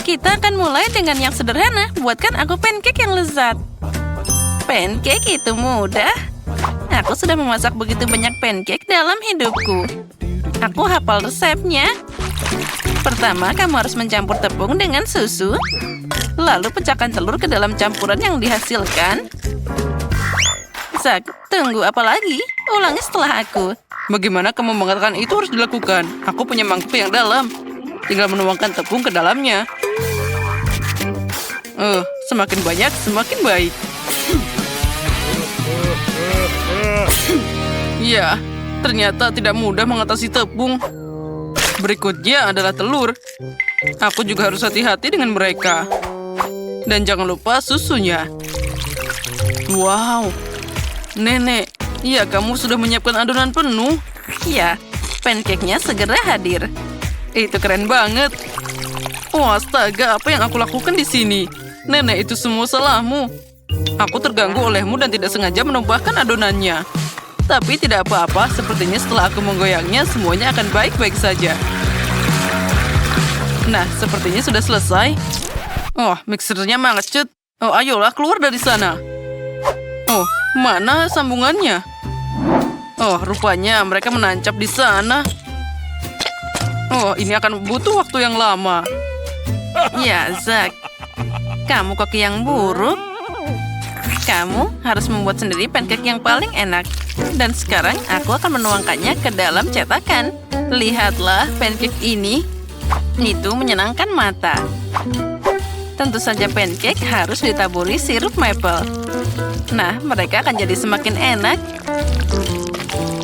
Kita akan mulai dengan yang sederhana. Buatkan aku pancake yang lezat. Pancake itu mudah. Aku sudah memasak begitu banyak pancake dalam hidupku. Aku hafal resepnya. Pertama, kamu harus mencampur tepung dengan susu. Lalu pecahkan telur ke dalam campuran yang dihasilkan. Zack, tunggu apa lagi? Ulangi setelah aku. Bagaimana kamu mengatakan itu harus dilakukan? Aku punya mangkuk yang dalam. Tinggal menuangkan tepung ke dalamnya. Semakin banyak, semakin baik. Ya, ternyata tidak mudah mengatasi tepung. Berikutnya adalah telur. Aku juga harus hati-hati dengan mereka. Dan jangan lupa susunya. Wow. Nenek, iya kamu sudah menyiapkan adonan penuh. Ya, pancake-nya segera hadir. Itu keren banget. Oh, astaga, apa yang aku lakukan di sini? Nenek, itu semua salahmu. Aku terganggu olehmu dan tidak sengaja menumpahkan adonannya. Tapi tidak apa-apa, sepertinya setelah aku menggoyangnya, semuanya akan baik-baik saja. Nah, sepertinya sudah selesai. Oh, mixernya macet. Oh, ayolah keluar dari sana. Oh, mana sambungannya? Oh, rupanya mereka menancap di sana. Oh, ini akan butuh waktu yang lama. Ya, Zack. Kamu koki yang buruk. Kamu harus membuat sendiri pancake yang paling enak. Dan sekarang aku akan menuangkannya ke dalam cetakan. Lihatlah pancake ini. Itu menyenangkan mata. Tentu saja pancake harus ditaburi sirup maple. Nah, mereka akan jadi semakin enak.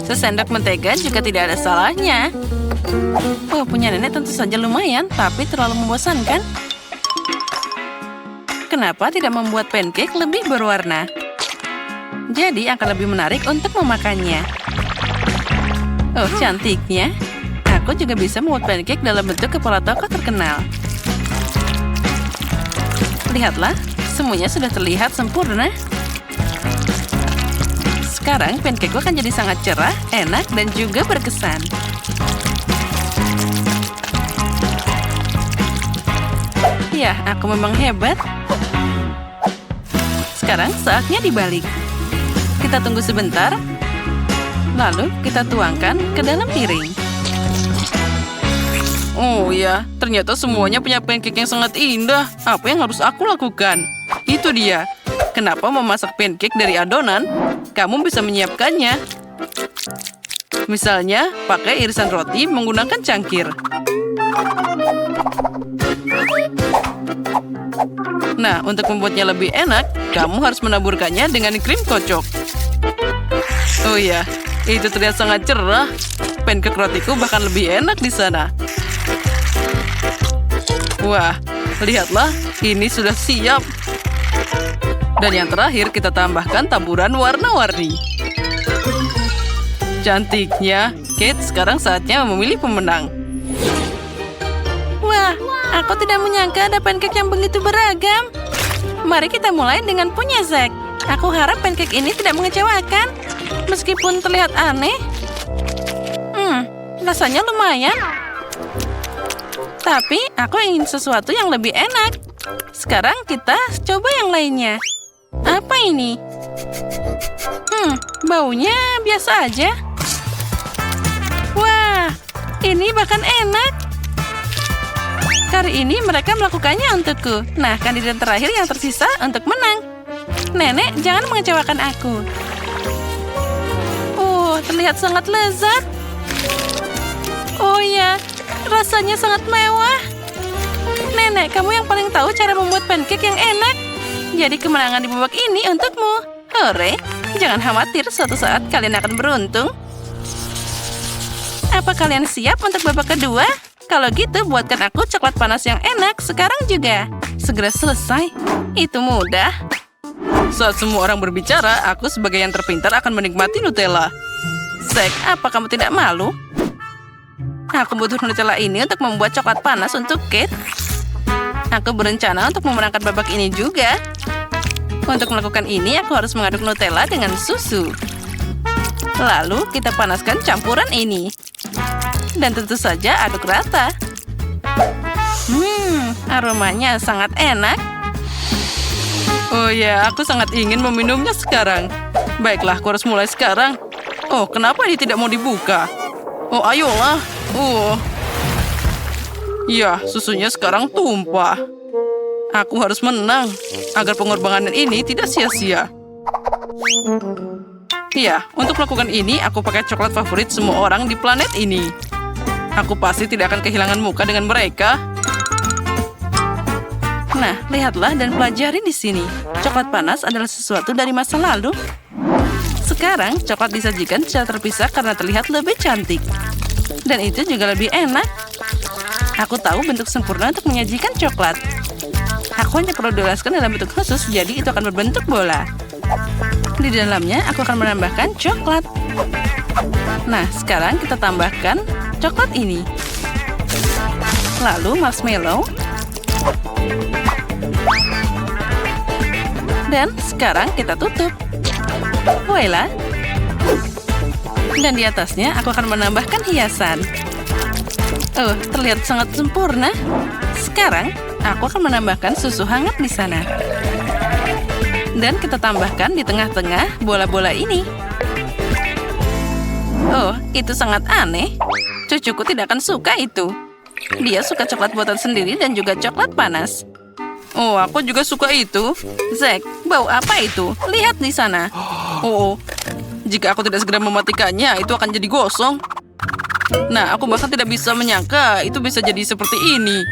Sesendok mentega juga tidak ada salahnya. Oh, punya nenek tentu saja lumayan, tapi terlalu membosankan. Kenapa tidak membuat pancake lebih berwarna? Jadi akan lebih menarik untuk memakannya. Oh, cantiknya. Aku juga bisa membuat pancake dalam bentuk kepala tokoh terkenal. Lihatlah, semuanya sudah terlihat sempurna. Sekarang pancake akan jadi sangat cerah, enak, dan juga berkesan. Ya, aku memang hebat. Sekarang saatnya dibalik. Kita tunggu sebentar. Lalu kita tuangkan ke dalam piring. Oh ya, ternyata semuanya punya pancake yang sangat indah. Apa yang harus aku lakukan? Itu dia. Kenapa memasak pancake dari adonan? Kamu bisa menyiapkannya. Misalnya, pakai irisan roti menggunakan cangkir. Nah, untuk membuatnya lebih enak, kamu harus menaburkannya dengan krim kocok. Oh ya, itu terlihat sangat cerah. Pancake rotiku bahkan lebih enak di sana. Wah, lihatlah, ini sudah siap. Dan yang terakhir, kita tambahkan taburan warna-warni. Cantiknya. Kate, sekarang saatnya memilih pemenang. Wah, aku tidak menyangka ada pancake yang begitu beragam. Mari kita mulai dengan punya Zack. Aku harap pancake ini tidak mengecewakan. Meskipun terlihat aneh. Rasanya lumayan. Tapi aku ingin sesuatu yang lebih enak. Sekarang kita coba yang lainnya. Apa ini? Baunya biasa aja. Wah, ini bahkan enak. Kali ini mereka melakukannya untukku. Nah, kandidat terakhir yang tersisa untuk menang. Nenek, jangan mengecewakan aku. Terlihat sangat lezat. Oh ya, rasanya sangat mewah. Nenek, kamu yang paling tahu cara membuat pancake yang enak. Jadi kemenangan di babak ini untukmu. Hore, jangan khawatir, suatu saat kalian akan beruntung. Apa kalian siap untuk babak kedua? Kalau gitu, buatkan aku coklat panas yang enak sekarang juga. Segera selesai. Itu mudah. Saat semua orang berbicara, aku sebagai yang terpintar akan menikmati Nutella. Zack, apa kamu tidak malu? Aku butuh Nutella ini untuk membuat coklat panas untuk Kate. Aku berencana untuk memenangkan babak ini juga. Untuk melakukan ini, aku harus mengaduk Nutella dengan susu. Lalu, kita panaskan campuran ini. Dan tentu saja aduk rata. Aromanya sangat enak. Oh ya, aku sangat ingin meminumnya sekarang. Baiklah, aku harus mulai sekarang. Oh, kenapa ini tidak mau dibuka? Oh, ayolah. Oh. Ya, susunya sekarang tumpah. Aku harus menang agar pengorbanan ini tidak sia-sia. Ya, untuk melakukan ini, aku pakai coklat favorit semua orang di planet ini. Aku pasti tidak akan kehilangan muka dengan mereka. Nah, lihatlah dan pelajari di sini. Coklat panas adalah sesuatu dari masa lalu. Sekarang, coklat disajikan secara terpisah karena terlihat lebih cantik. Dan itu juga lebih enak. Aku tahu bentuk sempurna untuk menyajikan coklat. Aku hanya perlu dioleskan dalam bentuk khusus, jadi itu akan berbentuk bola. Di dalamnya, aku akan menambahkan coklat. Nah, sekarang kita tambahkan coklat ini. Lalu marshmallow. Dan sekarang kita tutup. Voila. Dan di atasnya aku akan menambahkan hiasan. Oh, terlihat sangat sempurna. Sekarang, aku akan menambahkan susu hangat di sana. Dan kita tambahkan di tengah-tengah bola-bola ini. Oh, itu sangat aneh. Cucuku tidak akan suka itu. Dia suka coklat buatan sendiri dan juga coklat panas. Oh, aku juga suka itu. Zack, bau apa itu? Lihat di sana. Oh, jika aku tidak segera mematikannya, itu akan jadi gosong. Nah, aku bahkan tidak bisa menyangka itu bisa jadi seperti ini.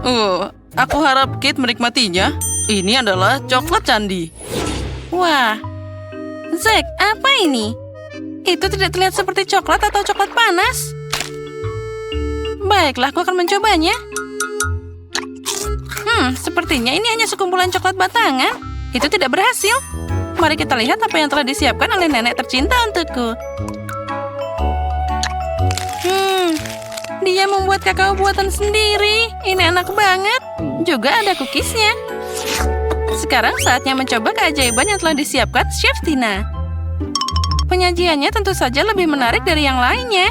Oh, aku harap Kate menikmatinya. Ini adalah coklat candi. Wah, Zack, apa ini? Itu tidak terlihat seperti coklat atau coklat panas. Baiklah, aku akan mencobanya. Sepertinya ini hanya sekumpulan coklat batangan. Itu tidak berhasil. Mari kita lihat apa yang telah disiapkan oleh nenek tercinta untukku. Dia membuat kakao buatan sendiri. Ini enak banget. Juga ada cookiesnya. Sekarang saatnya mencoba keajaiban yang telah disiapkan Chef Tina. Penyajiannya tentu saja lebih menarik dari yang lainnya.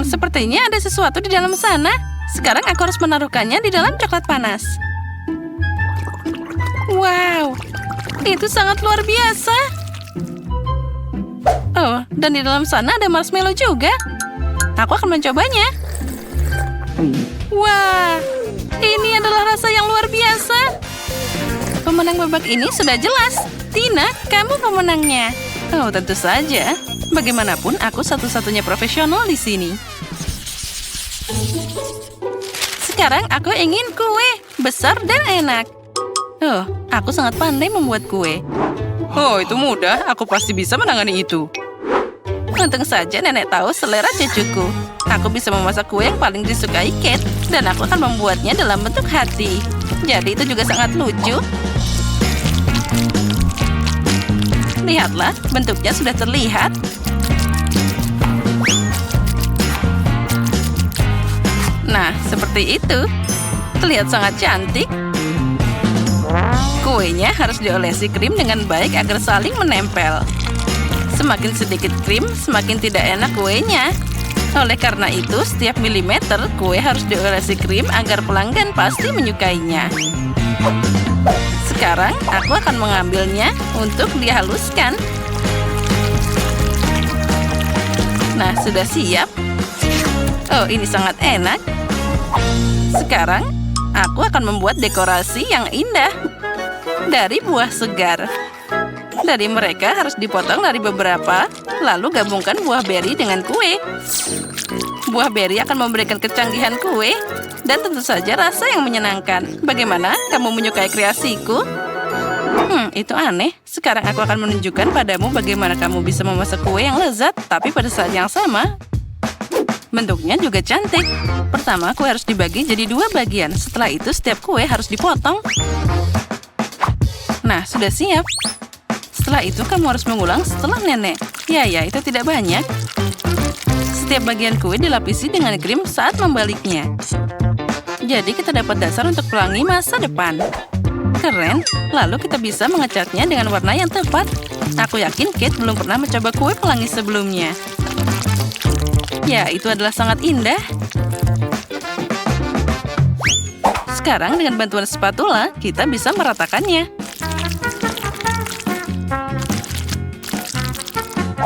Sepertinya ada sesuatu di dalam sana. Sekarang aku harus menaruhkannya di dalam coklat panas. Wow, itu sangat luar biasa. Oh, dan di dalam sana ada marshmallow juga. Aku akan mencobanya. Wah, ini adalah rasa yang luar biasa. Pemenang babak ini sudah jelas. Tina, kamu pemenangnya. Oh, tentu saja. Bagaimanapun, aku satu-satunya profesional di sini. Sekarang aku ingin kue besar dan enak. Oh, aku sangat pandai membuat kue. Oh, itu mudah. Aku pasti bisa menangani itu. Untung saja nenek tahu selera cucuku. Aku bisa memasak kue yang paling disukai Kate, dan aku akan membuatnya dalam bentuk hati. Jadi itu juga sangat lucu. Lihatlah, bentuknya sudah terlihat. Nah, seperti itu. Terlihat sangat cantik. Kuenya harus diolesi krim dengan baik agar saling menempel. Semakin sedikit krim, semakin tidak enak kuenya. Oleh karena itu, setiap milimeter kue harus diolesi krim agar pelanggan pasti menyukainya. Sekarang, aku akan mengambilnya untuk dihaluskan. Nah, sudah siap. Oh, ini sangat enak. Sekarang, aku akan membuat dekorasi yang indah dari buah segar. Dari mereka harus dipotong dari beberapa, lalu gabungkan buah beri dengan kue. Buah beri akan memberikan kecanggihan kue, dan tentu saja rasa yang menyenangkan. Bagaimana? Kamu menyukai kreasiku? Itu aneh. Sekarang aku akan menunjukkan padamu bagaimana kamu bisa memasak kue yang lezat, tapi pada saat yang sama. Bentuknya juga cantik. Pertama, kue harus dibagi jadi 2 bagian. Setelah itu, setiap kue harus dipotong. Nah, sudah siap. Setelah itu, kamu harus mengulang setelah nenek. Ya, itu tidak banyak. Setiap bagian kue dilapisi dengan krim saat membaliknya. Jadi, kita dapat dasar untuk pelangi masa depan. Keren. Lalu kita bisa mengecatnya dengan warna yang tepat. Aku yakin Kate belum pernah mencoba kue pelangi sebelumnya. Ya, itu adalah sangat indah. Sekarang dengan bantuan spatula, kita bisa meratakannya.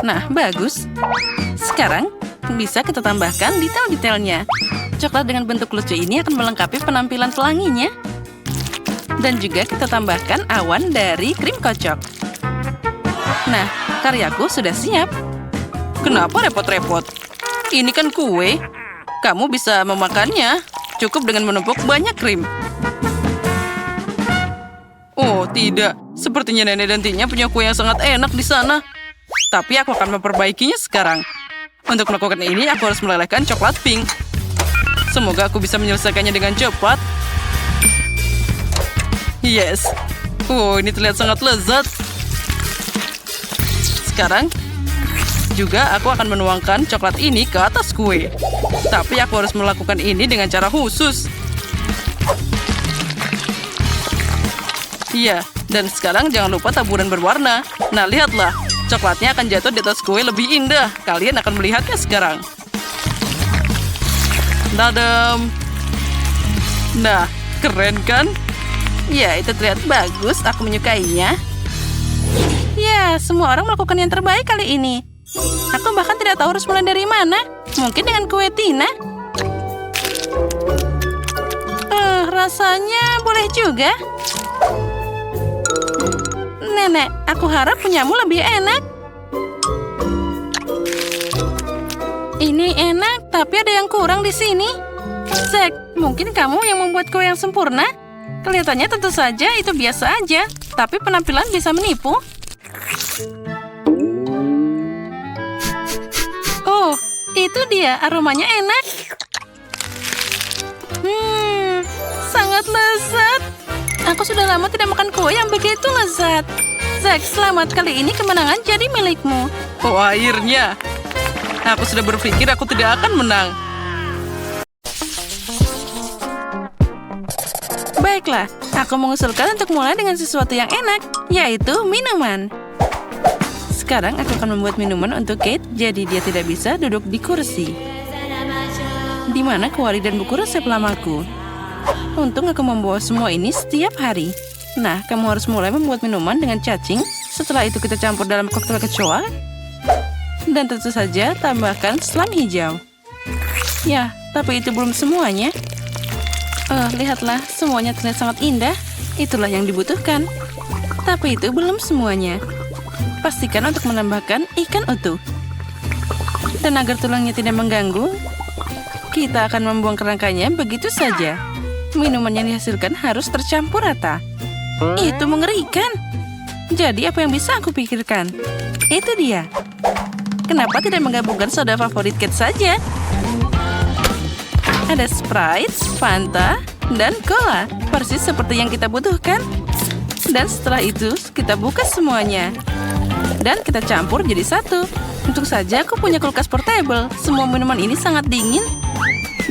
Nah, bagus. Sekarang, bisa kita tambahkan detail-detailnya. Coklat dengan bentuk lucu ini akan melengkapi penampilan pelanginya. Dan juga kita tambahkan awan dari krim kocok. Nah, karyaku sudah siap. Kenapa repot-repot? Ini kan kue. Kamu bisa memakannya. Cukup dengan menumpuk banyak krim. Oh, tidak. Sepertinya nenek dan Tinya punya kue yang sangat enak di sana. Tapi aku akan memperbaikinya sekarang. Untuk melakukan ini, aku harus melelehkan coklat pink. Semoga aku bisa menyelesaikannya dengan cepat. Yes. Oh, ini terlihat sangat lezat. Sekarang, juga aku akan menuangkan coklat ini ke atas kue. Tapi aku harus melakukan ini dengan cara khusus. Iya, dan sekarang jangan lupa taburan berwarna. Nah, lihatlah. Coklatnya akan jatuh di atas kue lebih indah. Kalian akan melihatnya sekarang. Tadam. Nah, keren kan? Ya, itu terlihat bagus. Aku menyukainya. Ya, semua orang melakukan yang terbaik kali ini. Aku bahkan tidak tahu harus mulai dari mana. Mungkin dengan kue Tina. Rasanya boleh juga. Nenek, aku harap punyamu lebih enak. Ini enak, tapi ada yang kurang di sini. Zack, mungkin kamu yang membuat kue yang sempurna? Kelihatannya tentu saja itu biasa aja, tapi penampilan bisa menipu. Oh, itu dia, aromanya enak. Sangat lezat. Aku sudah lama tidak makan kue yang begitu lezat. Zack, selamat, kali ini kemenangan jadi milikmu. Oh, akhirnya. Aku sudah berpikir aku tidak akan menang. Baiklah, aku mengusulkan untuk mulai dengan sesuatu yang enak, yaitu minuman. Sekarang aku akan membuat minuman untuk Kate, jadi dia tidak bisa duduk di kursi. Di mana kuali dan buku resep lamaku. Untung aku membawa semua ini setiap hari. Nah, kamu harus mulai membuat minuman dengan cacing. Setelah itu kita campur dalam koktail kecoa. Dan tentu saja tambahkan selam hijau. Ya, tapi itu belum semuanya. Lihatlah, semuanya terlihat sangat indah. Itulah yang dibutuhkan. Tapi itu belum semuanya. Pastikan untuk menambahkan ikan utuh. Dan agar tulangnya tidak mengganggu, kita akan membuang kerangkanya begitu saja. Minuman yang dihasilkan harus tercampur rata. Itu mengerikan. Jadi apa yang bisa aku pikirkan? Itu dia. Kenapa tidak menggabungkan soda favorit Kate saja? Ada Sprite, Fanta, dan Cola. Persis seperti yang kita butuhkan. Dan setelah itu, kita buka semuanya. Dan kita campur jadi satu. Untung saja aku punya kulkas portable. Semua minuman ini sangat dingin.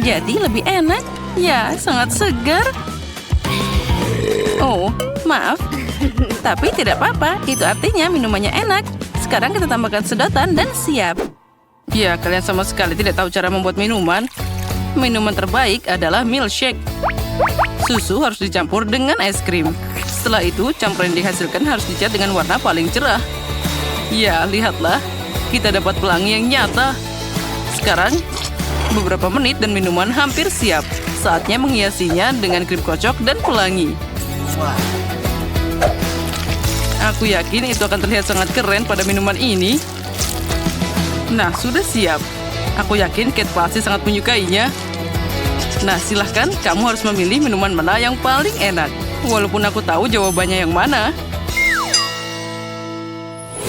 Jadi lebih enak. Ya, sangat segar. Oh, maaf. Tapi tidak apa-apa. Itu artinya minumannya enak. Sekarang kita tambahkan sedotan dan siap. Ya, kalian sama sekali tidak tahu cara membuat minuman. Minuman terbaik adalah milkshake. Susu harus dicampur dengan es krim. Setelah itu, campuran yang dihasilkan harus dicat dengan warna paling cerah. Ya, lihatlah. Kita dapat pelangi yang nyata. Sekarang, beberapa menit dan minuman hampir siap. Saatnya menghiasinya dengan krim kocok dan pelangi. Aku yakin itu akan terlihat sangat keren pada minuman ini. Nah, sudah siap. Aku yakin Kate pasti sangat menyukainya. Nah, silahkan kamu harus memilih minuman mana yang paling enak. Walaupun aku tahu jawabannya yang mana.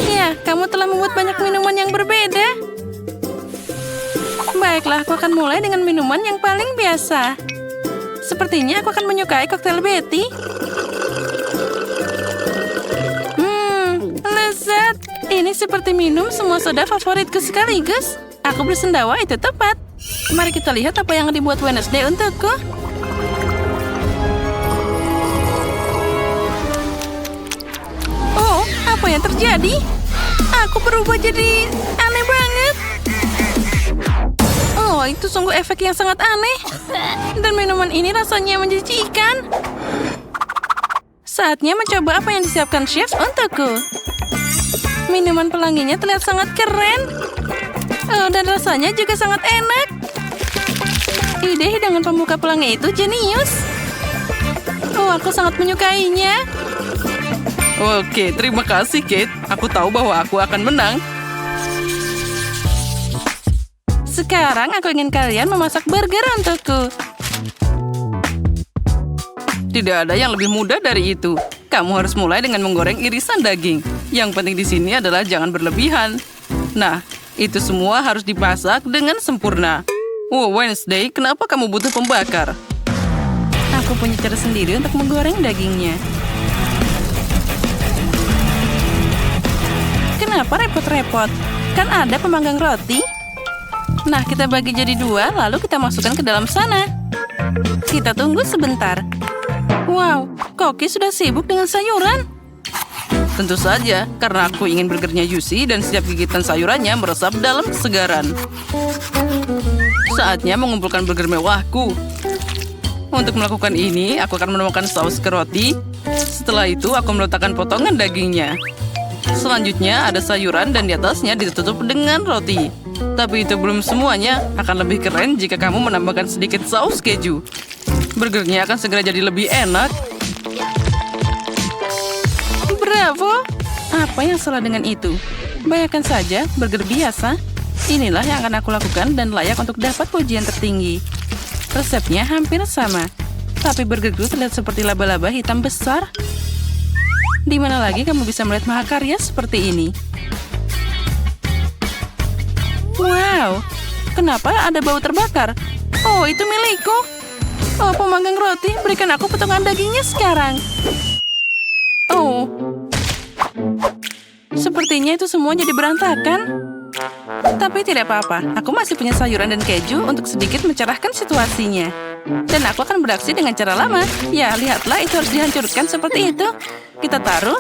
Ya, kamu telah membuat banyak minuman yang berbeda. Baiklah, aku akan mulai dengan minuman yang paling biasa. Sepertinya aku akan menyukai koktail Betty. Lezat. Ini seperti minum semua soda favoritku sekaligus. Aku bersendawa itu tepat. Mari kita lihat apa yang dibuat Wednesday untukku. Oh, apa yang terjadi? Aku berubah jadi aneh banget. Oh, Oh, itu sungguh efek yang sangat aneh. Dan minuman ini rasanya menjijikan. Saatnya mencoba apa yang disiapkan chef untukku. Minuman pelanginya terlihat sangat keren. Oh, dan rasanya juga sangat enak. Ide hidangan pembuka pelangi itu jenius. Oh, aku sangat menyukainya. Oke, terima kasih, Kate. Aku tahu bahwa aku akan menang. Sekarang aku ingin kalian memasak burger untukku. Tidak ada yang lebih mudah dari itu. Kamu harus mulai dengan menggoreng irisan daging. Yang penting di sini adalah jangan berlebihan. Nah, itu semua harus dimasak dengan sempurna. Oh, Wednesday, kenapa kamu butuh pembakar? Aku punya cara sendiri untuk menggoreng dagingnya. Kenapa repot-repot? Kan ada pemanggang roti. Nah, kita bagi jadi 2, lalu kita masukkan ke dalam sana. Kita tunggu sebentar. Wow, Koki sudah sibuk dengan sayuran. Tentu saja, karena aku ingin burgernya juicy dan setiap gigitan sayurannya meresap dalam kesegaran. Saatnya mengumpulkan burger mewahku. Untuk melakukan ini, aku akan menemukan saus ke roti. Setelah itu, aku meletakkan potongan dagingnya. Selanjutnya, ada sayuran dan di atasnya ditutup dengan roti. Tapi itu belum semuanya. Akan lebih keren jika kamu menambahkan sedikit saus keju. Burgernya akan segera jadi lebih enak. Bravo! Apa yang salah dengan itu? Bayangkan saja, burger biasa. Inilah yang akan aku lakukan dan layak untuk dapat pujian tertinggi. Resepnya hampir sama. Tapi burgerku terlihat seperti laba-laba hitam besar. Di mana lagi kamu bisa melihat mahakarya seperti ini? Wow! Kenapa ada bau terbakar? Oh, itu milikku. Oh, pemanggang roti, berikan aku potongan dagingnya sekarang. Oh. Sepertinya itu semua jadi berantakan. Tapi tidak apa-apa, aku masih punya sayuran dan keju untuk sedikit mencerahkan situasinya. Dan aku akan beraksi dengan cara lama. Ya, lihatlah, itu harus dihancurkan seperti itu. Kita taruh,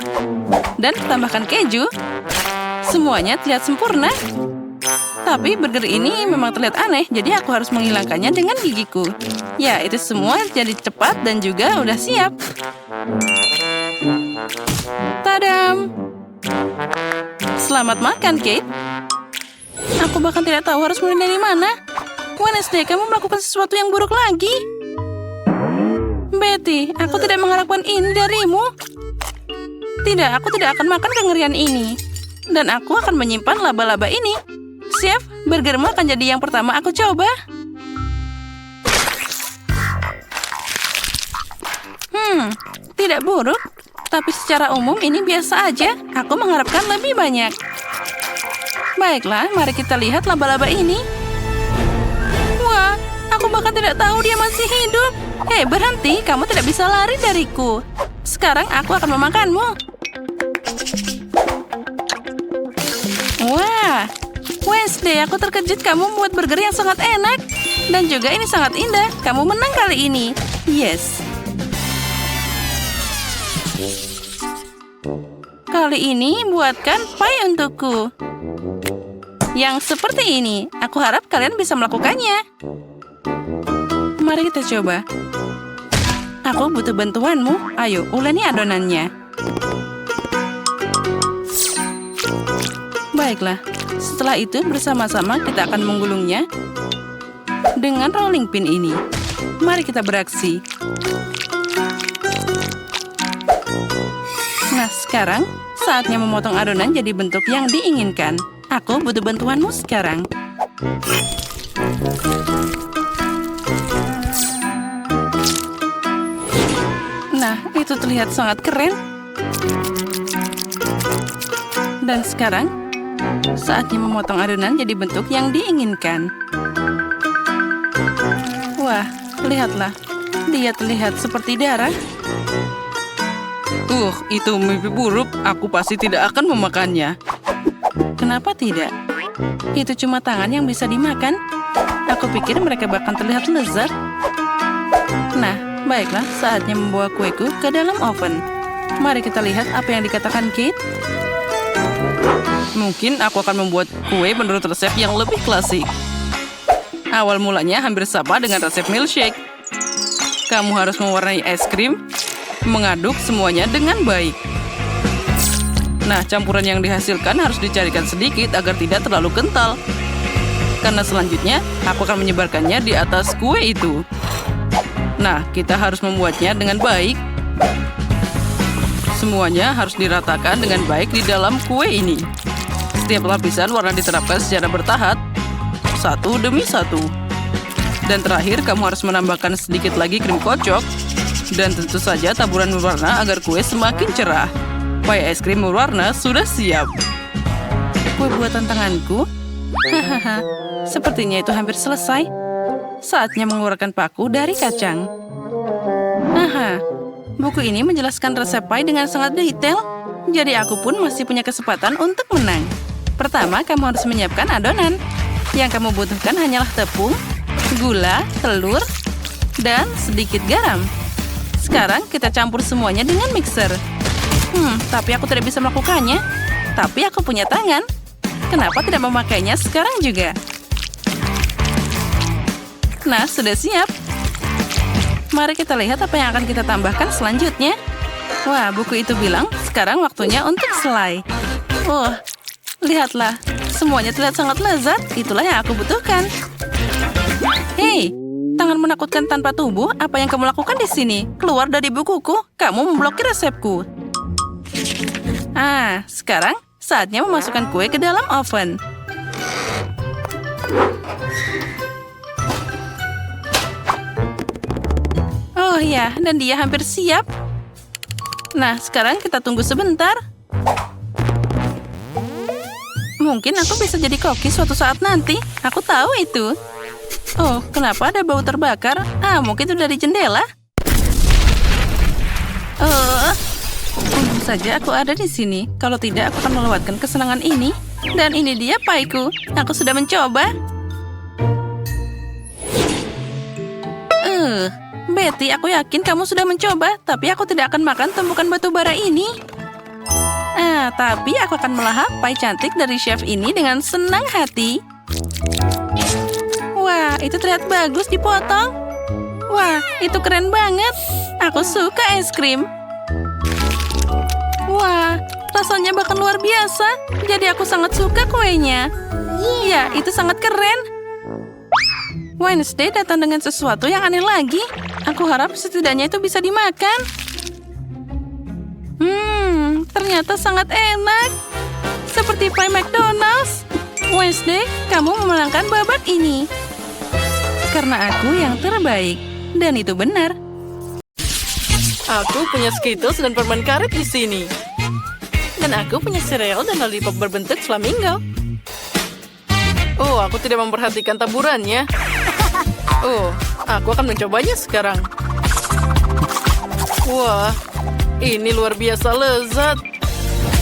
dan tambahkan keju. Semuanya terlihat sempurna. Tapi burger ini memang terlihat aneh, jadi aku harus menghilangkannya dengan gigiku. Ya, itu semua jadi cepat dan juga udah siap. Tadam! Selamat makan, Kate. Aku bahkan tidak tahu harus mulai dari mana. Wednesday, kamu melakukan sesuatu yang buruk lagi. Betty, aku tidak mengharapkan ini darimu. Tidak, aku tidak akan makan kengerian ini. Dan aku akan menyimpan laba-laba ini. Chef, burgermu akan jadi yang pertama aku coba. Tidak buruk. Tapi secara umum ini biasa aja. Aku mengharapkan lebih banyak. Baiklah, mari kita lihat laba-laba ini. Wah, aku bahkan tidak tahu dia masih hidup. Hei, berhenti. Kamu tidak bisa lari dariku. Sekarang aku akan memakanmu. Wah, Wednesday, aku terkejut kamu membuat burger yang sangat enak. Dan juga ini sangat indah. Kamu menang kali ini. Yes. Kali ini buatkan pie untukku. Yang seperti ini. Aku harap kalian bisa melakukannya. Mari kita coba. Aku butuh bantuanmu. Ayo, uleni adonannya. Baiklah. Setelah itu bersama-sama kita akan menggulungnya dengan rolling pin ini. Mari kita beraksi. Nah, sekarang saatnya memotong adonan jadi bentuk yang diinginkan. Aku butuh bantuanmu sekarang. Nah, itu terlihat sangat keren. Dan sekarang, saatnya memotong adonan jadi bentuk yang diinginkan. Wah, lihatlah. Dia terlihat seperti darah. Itu mimpi buruk. Aku pasti tidak akan memakannya. Kenapa tidak? Itu cuma tangan yang bisa dimakan. Aku pikir mereka bahkan terlihat lezat. Nah, baiklah, saatnya membawa kueku ke dalam oven. Mari kita lihat apa yang dikatakan Kate. Mungkin aku akan membuat kue menurut resep yang lebih klasik. Awal mulanya hampir sama dengan resep milkshake. Kamu harus mewarnai es krim, mengaduk semuanya dengan baik. Nah, campuran yang dihasilkan harus dicarikan sedikit agar tidak terlalu kental. Karena selanjutnya, aku akan menyebarkannya di atas kue itu. Nah, kita harus membuatnya dengan baik. Semuanya harus diratakan dengan baik di dalam kue ini. Setiap lapisan warna diterapkan secara bertahap, satu demi satu. Dan terakhir, kamu harus menambahkan sedikit lagi krim kocok. Dan tentu saja taburan berwarna agar kue semakin cerah. Pai es krim berwarna sudah siap. Kue buatan tanganku? Hahaha, sepertinya itu hampir selesai. Saatnya mengeluarkan paku dari kacang. Aha, buku ini menjelaskan resep pai dengan sangat detail. Jadi aku pun masih punya kesempatan untuk menang. Pertama, kamu harus menyiapkan adonan. Yang kamu butuhkan hanyalah tepung, gula, telur, dan sedikit garam. Sekarang kita campur semuanya dengan mixer. Tapi aku tidak bisa melakukannya. Tapi aku punya tangan. Kenapa tidak memakainya sekarang juga? Nah, sudah siap. Mari kita lihat apa yang akan kita tambahkan selanjutnya. Wah, buku itu bilang sekarang waktunya untuk selai. Oh, lihatlah. Semuanya terlihat sangat lezat. Itulah yang aku butuhkan. Hei, tangan menakutkan tanpa tubuh. Apa yang kamu lakukan di sini? Keluar dari bukuku. Kamu memblokir resepku. Sekarang saatnya memasukkan kue ke dalam oven. Oh ya, dan dia hampir siap. Nah, sekarang kita tunggu sebentar. Mungkin aku bisa jadi koki suatu saat nanti. Aku tahu itu. Oh, kenapa ada bau terbakar? Mungkin itu dari jendela. Untung saja aku ada di sini. Kalau tidak, aku akan melewatkan kesenangan ini. Dan ini dia paiku. Aku sudah mencoba. Betty, aku yakin kamu sudah mencoba. Tapi aku tidak akan makan tumpukan batu bara ini. Tapi aku akan melahap pai cantik dari chef ini dengan senang hati. Wah, itu terlihat bagus dipotong. Wah, itu keren banget. Aku suka es krim. Wah, rasanya bahkan luar biasa. Jadi aku sangat suka kuenya. Ya, itu sangat keren. Wednesday datang dengan sesuatu yang aneh lagi. Aku harap setidaknya itu bisa dimakan. Ternyata sangat enak. Seperti pie McDonald's. Wednesday, kamu memenangkan babak ini. Karena aku yang terbaik. Dan itu benar. Aku punya Skittles dan permen karet di sini. Dan aku punya sereal dan lollipop berbentuk flamingo. Oh, aku tidak memperhatikan taburannya. Oh, aku akan mencobanya sekarang. Wah, ini luar biasa lezat.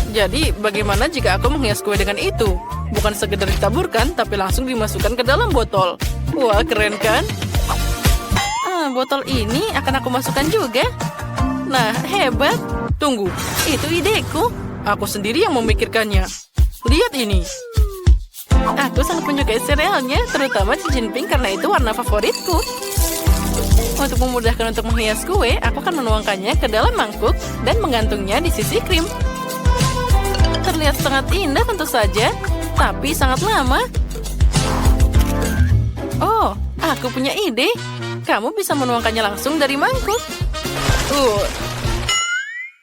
Jadi, bagaimana jika aku menghias kue dengan itu? Bukan sekedar ditaburkan, tapi langsung dimasukkan ke dalam botol. Wah, keren kan? Botol ini akan aku masukkan juga. Nah, hebat. Tunggu, itu ideku. Aku sendiri yang memikirkannya. Lihat ini. Aku sangat menyukai serealnya, terutama cincin pink karena itu warna favoritku. Untuk memudahkan untuk menghias kue, aku akan menuangkannya ke dalam mangkuk dan menggantungnya di sisi krim. Terlihat sangat indah tentu saja, tapi sangat lama. Oh, aku punya ide. Kamu bisa menuangkannya langsung dari mangkuk.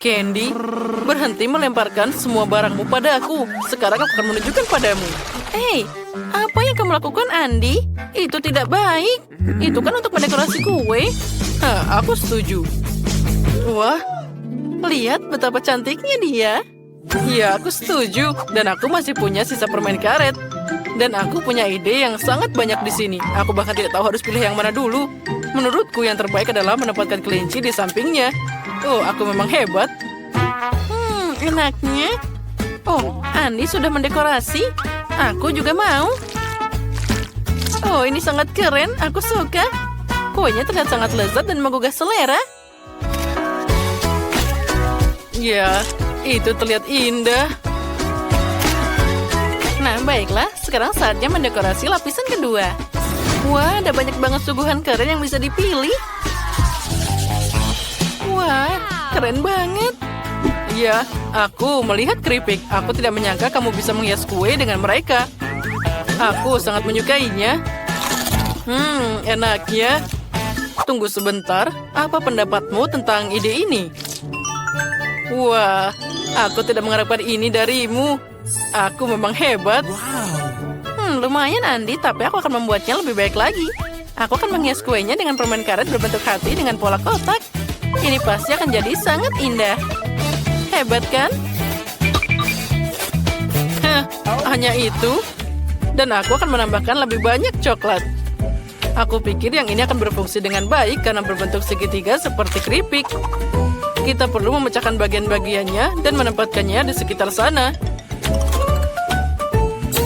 Candy, berhenti melemparkan semua barangmu pada aku. Sekarang aku akan menunjukkan padamu. Hei, apa yang kamu lakukan, Andy? Itu tidak baik. Itu kan untuk mendekorasi kue. Aku setuju. Wah, lihat betapa cantiknya dia. Ya, aku setuju. Dan aku masih punya sisa permen karet. Dan aku punya ide yang sangat banyak di sini. Aku bahkan tidak tahu harus pilih yang mana dulu. Menurutku yang terbaik adalah menempatkan kelinci di sampingnya. Oh, aku memang hebat. Enaknya. Oh, Andi sudah mendekorasi. Aku juga mau. Oh, ini sangat keren. Aku suka. Kuenya terlihat sangat lezat dan menggugah selera. Ya, itu terlihat indah. Nah, baiklah. Sekarang saatnya mendekorasi lapisan kedua. Wah, ada banyak banget suguhan keren yang bisa dipilih. Wah, keren banget. Ya, aku melihat keripik. Aku tidak menyangka kamu bisa menghias kue dengan mereka. Aku sangat menyukainya. Enak ya. Tunggu sebentar, apa pendapatmu tentang ide ini? Wah, aku tidak mengharapkan ini darimu. Aku memang hebat. Lumayan Andi, tapi aku akan membuatnya lebih baik lagi. Aku akan menghias kuenya dengan permen karet berbentuk hati dengan pola kotak. Ini pasti akan jadi sangat indah. Hebat kan? Hanya itu? Dan aku akan menambahkan lebih banyak coklat. Aku pikir yang ini akan berfungsi dengan baik karena berbentuk segitiga seperti keripik. Kita perlu memecahkan bagian-bagiannya dan menempatkannya di sekitar sana.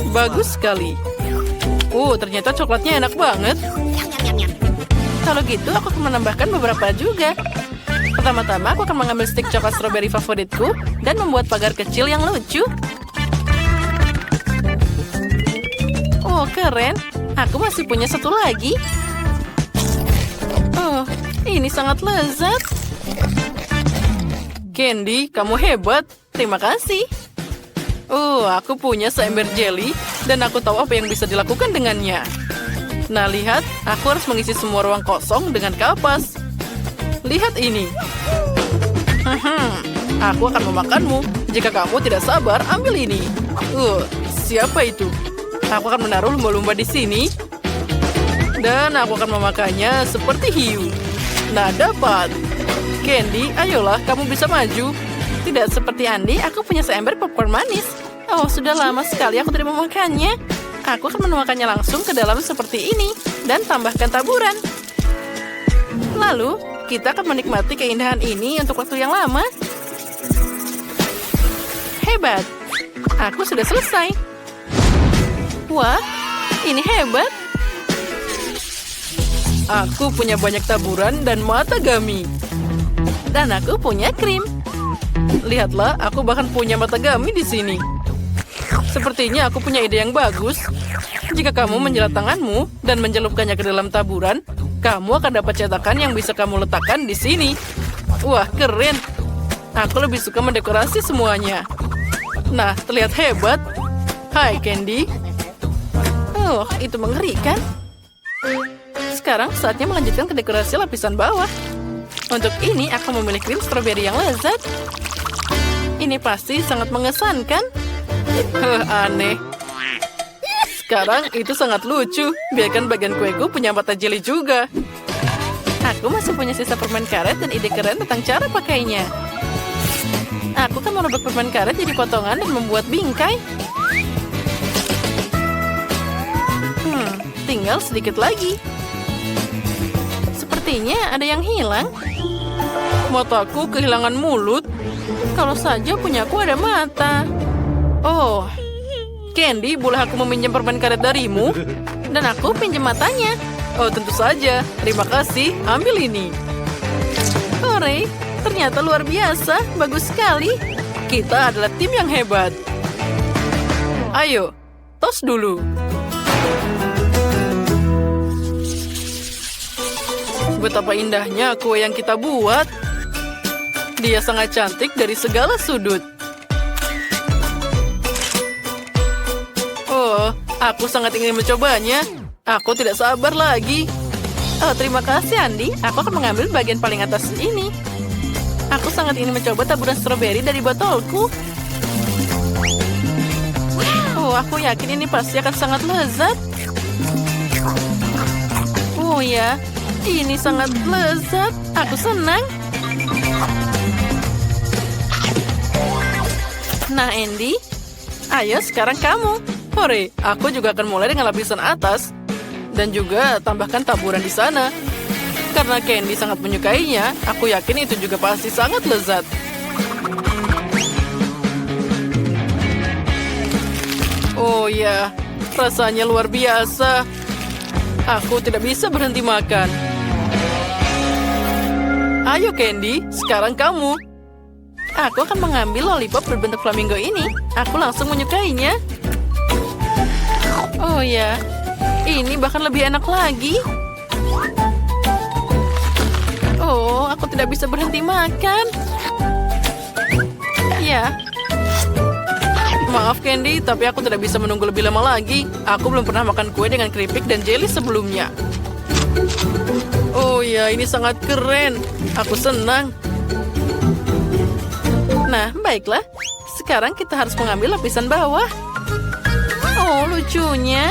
Bagus sekali. Ternyata coklatnya enak banget. Kalau gitu, aku akan menambahkan beberapa juga. Pertama-tama, aku akan mengambil stik coklat stroberi favoritku dan membuat pagar kecil yang lucu. Oh, keren. Aku masih punya satu lagi. Oh, ini sangat lezat. Candy, kamu hebat. Terima kasih. Aku punya seember jelly dan aku tahu apa yang bisa dilakukan dengannya. Nah, lihat, aku harus mengisi semua ruang kosong dengan kapas. Lihat ini. Aku akan memakanmu. Jika kamu tidak sabar, ambil ini. Siapa itu? Aku akan menaruh lumba-lumba di sini. Dan aku akan memakannya seperti hiu. Nah, dapat. Candy, ayolah, kamu bisa maju. Tidak seperti Andi, aku punya seember popcorn manis. Oh, sudah lama sekali aku tidak memakannya. Aku akan menuangkannya langsung ke dalam seperti ini. Dan tambahkan taburan. Lalu, kita akan menikmati keindahan ini untuk waktu yang lama. Hebat. Aku sudah selesai. Wah, ini hebat. Aku punya banyak taburan dan mata gami. Dan aku punya krim. Lihatlah, aku bahkan punya mata gami di sini. Sepertinya aku punya ide yang bagus. Jika kamu menjilat tanganmu dan mencelupkannya ke dalam taburan, kamu akan dapat cetakan yang bisa kamu letakkan di sini. Wah, keren. Aku lebih suka mendekorasi semuanya. Nah, terlihat hebat. Hai, Candy. Oh, itu mengerikan. Sekarang saatnya melanjutkan ke dekorasi lapisan bawah. Untuk ini, aku memilih krim stroberi yang lezat. Ini pasti sangat mengesankan. Aneh. Sekarang itu sangat lucu. Biarkan bagian kueku punya mata jeli juga. Aku masih punya sisa permen karet dan ide keren tentang cara pakainya. Aku kan merobek permen karet jadi potongan dan membuat bingkai. Tinggal sedikit lagi. Sepertinya ada yang hilang. Mataku kehilangan mulut. Kalau saja punyaku ada mata. Oh, Candy, boleh aku meminjam permen karet darimu? Dan aku pinjam matanya. Oh, tentu saja. Terima kasih. Ambil ini. Hore, ternyata luar biasa. Bagus sekali. Kita adalah tim yang hebat. Ayo, tos dulu. Betapa indahnya kue yang kita buat. Dia sangat cantik dari segala sudut. Oh, aku sangat ingin mencobanya. Aku tidak sabar lagi. Oh, terima kasih, Andi. Aku akan mengambil bagian paling atas ini. Aku sangat ingin mencoba taburan stroberi dari botolku. Oh, aku yakin ini pasti akan sangat lezat. Oh ya, ini sangat lezat. Aku senang. Nah, Andy, ayo sekarang kamu. Hore, aku juga akan mulai dengan lapisan atas. Dan juga tambahkan taburan di sana. Karena Candy sangat menyukainya, aku yakin itu juga pasti sangat lezat. Oh ya, rasanya luar biasa. Aku tidak bisa berhenti makan. Ayo Candy, sekarang kamu. Aku akan mengambil lollipop berbentuk flamingo ini. Aku langsung menyukainya. Oh ya, Ini bahkan lebih enak lagi. Oh, aku tidak bisa berhenti makan. Ya. Maaf Candy, tapi aku tidak bisa menunggu lebih lama lagi. Aku belum pernah makan kue dengan keripik dan jelly sebelumnya. Oh ya, ini sangat keren. Aku senang. Nah, baiklah. Sekarang kita harus mengambil lapisan bawah. Oh, lucunya.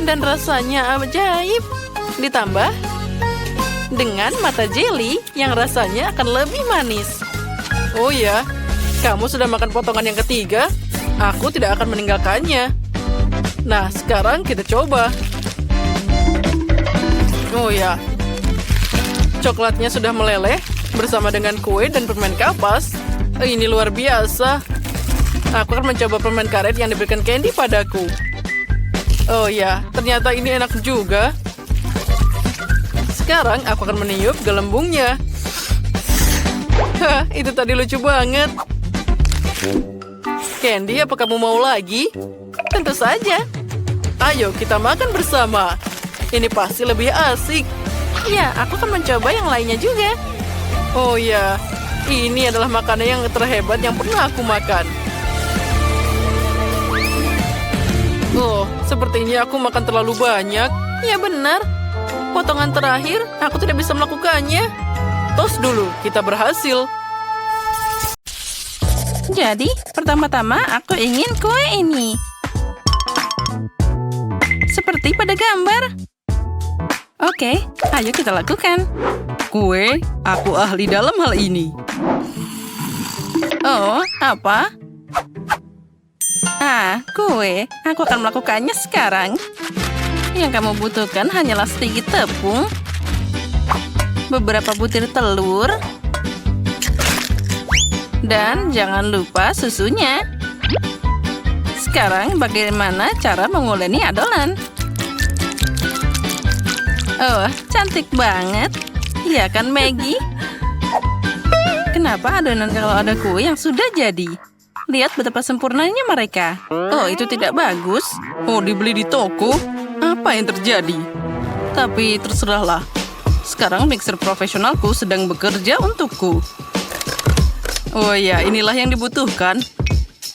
Dan rasanya ajaib. Ditambah dengan mata jelly yang rasanya akan lebih manis. Oh ya, kamu sudah makan potongan yang ketiga? Aku tidak akan meninggalkannya. Nah, sekarang kita coba. Oh ya, coklatnya sudah meleleh bersama dengan kue dan permen kapas. Ini luar biasa. Aku akan mencoba permen karet yang diberikan Candy padaku. Oh ya, ternyata ini enak juga. Sekarang aku akan meniup gelembungnya. Hah, itu tadi lucu banget. Candy, apa kamu mau lagi? Tentu saja. Ayo kita makan bersama. Ini pasti lebih asik. Ya, aku akan mencoba yang lainnya juga. Oh ya, ini adalah makanan yang terhebat yang pernah aku makan. Oh, sepertinya aku makan terlalu banyak. Ya benar. Potongan terakhir, aku tidak bisa melakukannya. Tos dulu, kita berhasil. Jadi, pertama-tama aku ingin kue ini. Seperti pada gambar. Oke, ayo kita lakukan. Kue, aku ahli dalam hal ini. Oh, apa? Kue. Aku akan melakukannya sekarang. Yang kamu butuhkan hanyalah sedikit tepung, beberapa butir telur, dan jangan lupa susunya. Sekarang bagaimana cara menguleni adonan? Oh, cantik banget. Iya kan, Maggie? Kenapa adonan kalau ada kue yang sudah jadi? Lihat betapa sempurnanya mereka. Oh, itu tidak bagus. Oh, dibeli di toko? Apa yang terjadi? Tapi terserahlah. Sekarang mixer profesionalku sedang bekerja untukku. Oh ya, inilah yang dibutuhkan.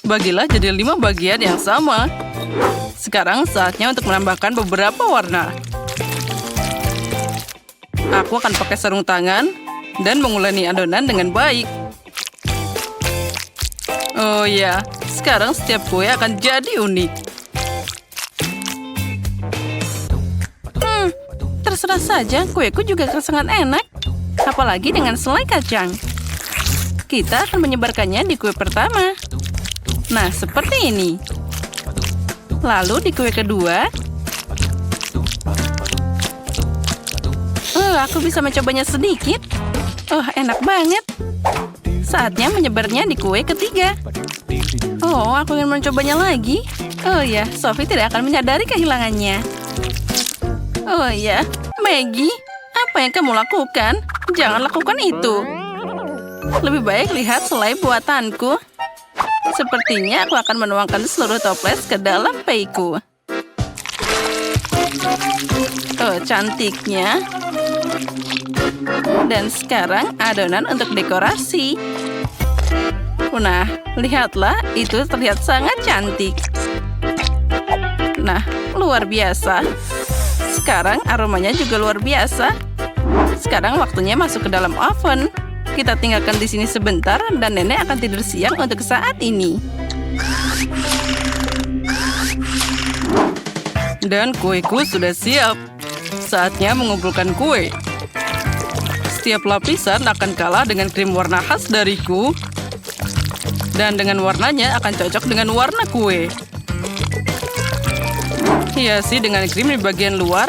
Bagilah jadi 5 bagian yang sama. Sekarang saatnya untuk menambahkan beberapa warna. Aku akan pakai sarung tangan dan menguleni adonan dengan baik. Oh ya, sekarang setiap kue akan jadi unik. Terserah saja, kueku juga sangat enak. Apalagi dengan selai kacang. Kita akan menyebarkannya di kue pertama. Nah, seperti ini. Lalu di kue kedua. Aku bisa mencobanya sedikit. Oh, enak banget. Saatnya menyebarnya di kue ketiga. Oh, aku ingin mencobanya lagi. Oh ya, Sophie tidak akan menyadari kehilangannya. Oh ya, Maggie, apa yang kamu lakukan? Jangan lakukan itu. Lebih baik lihat selai buatanku. Sepertinya aku akan menuangkan seluruh toples ke dalam peiku. Oh, cantiknya. Dan sekarang adonan untuk dekorasi. Nah, lihatlah, itu terlihat sangat cantik. Nah, luar biasa. Sekarang aromanya juga luar biasa. Sekarang waktunya masuk ke dalam oven. Kita tinggalkan di sini sebentar dan nenek akan tidur siang untuk saat ini. Dan kueku sudah siap. Saatnya mengumpulkan kue. Setiap lapisan akan kalah dengan krim warna khas dariku. Dan dengan warnanya akan cocok dengan warna kue. Hiasi dengan krim di bagian luar.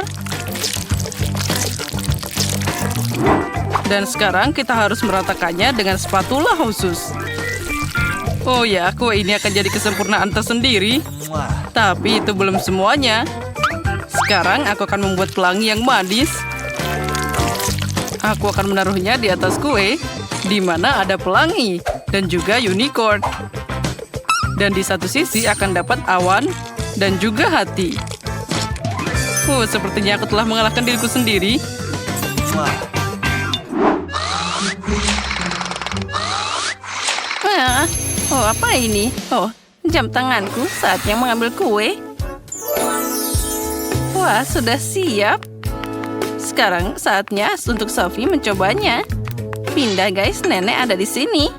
Dan sekarang kita harus meratakannya dengan spatula khusus. Oh ya, kue ini akan jadi kesempurnaan tersendiri. Tapi itu belum semuanya. Sekarang aku akan membuat pelangi yang manis. Aku akan menaruhnya di atas kue, di mana ada pelangi dan juga unicorn. Dan di satu sisi akan dapat awan dan juga hati. Sepertinya aku telah mengalahkan diriku sendiri. Apa ini? Jam tanganku saatnya mengambil kue. Wah, sudah siap. Sekarang saatnya untuk Sophie mencobanya. Pindah guys, nenek ada di sini.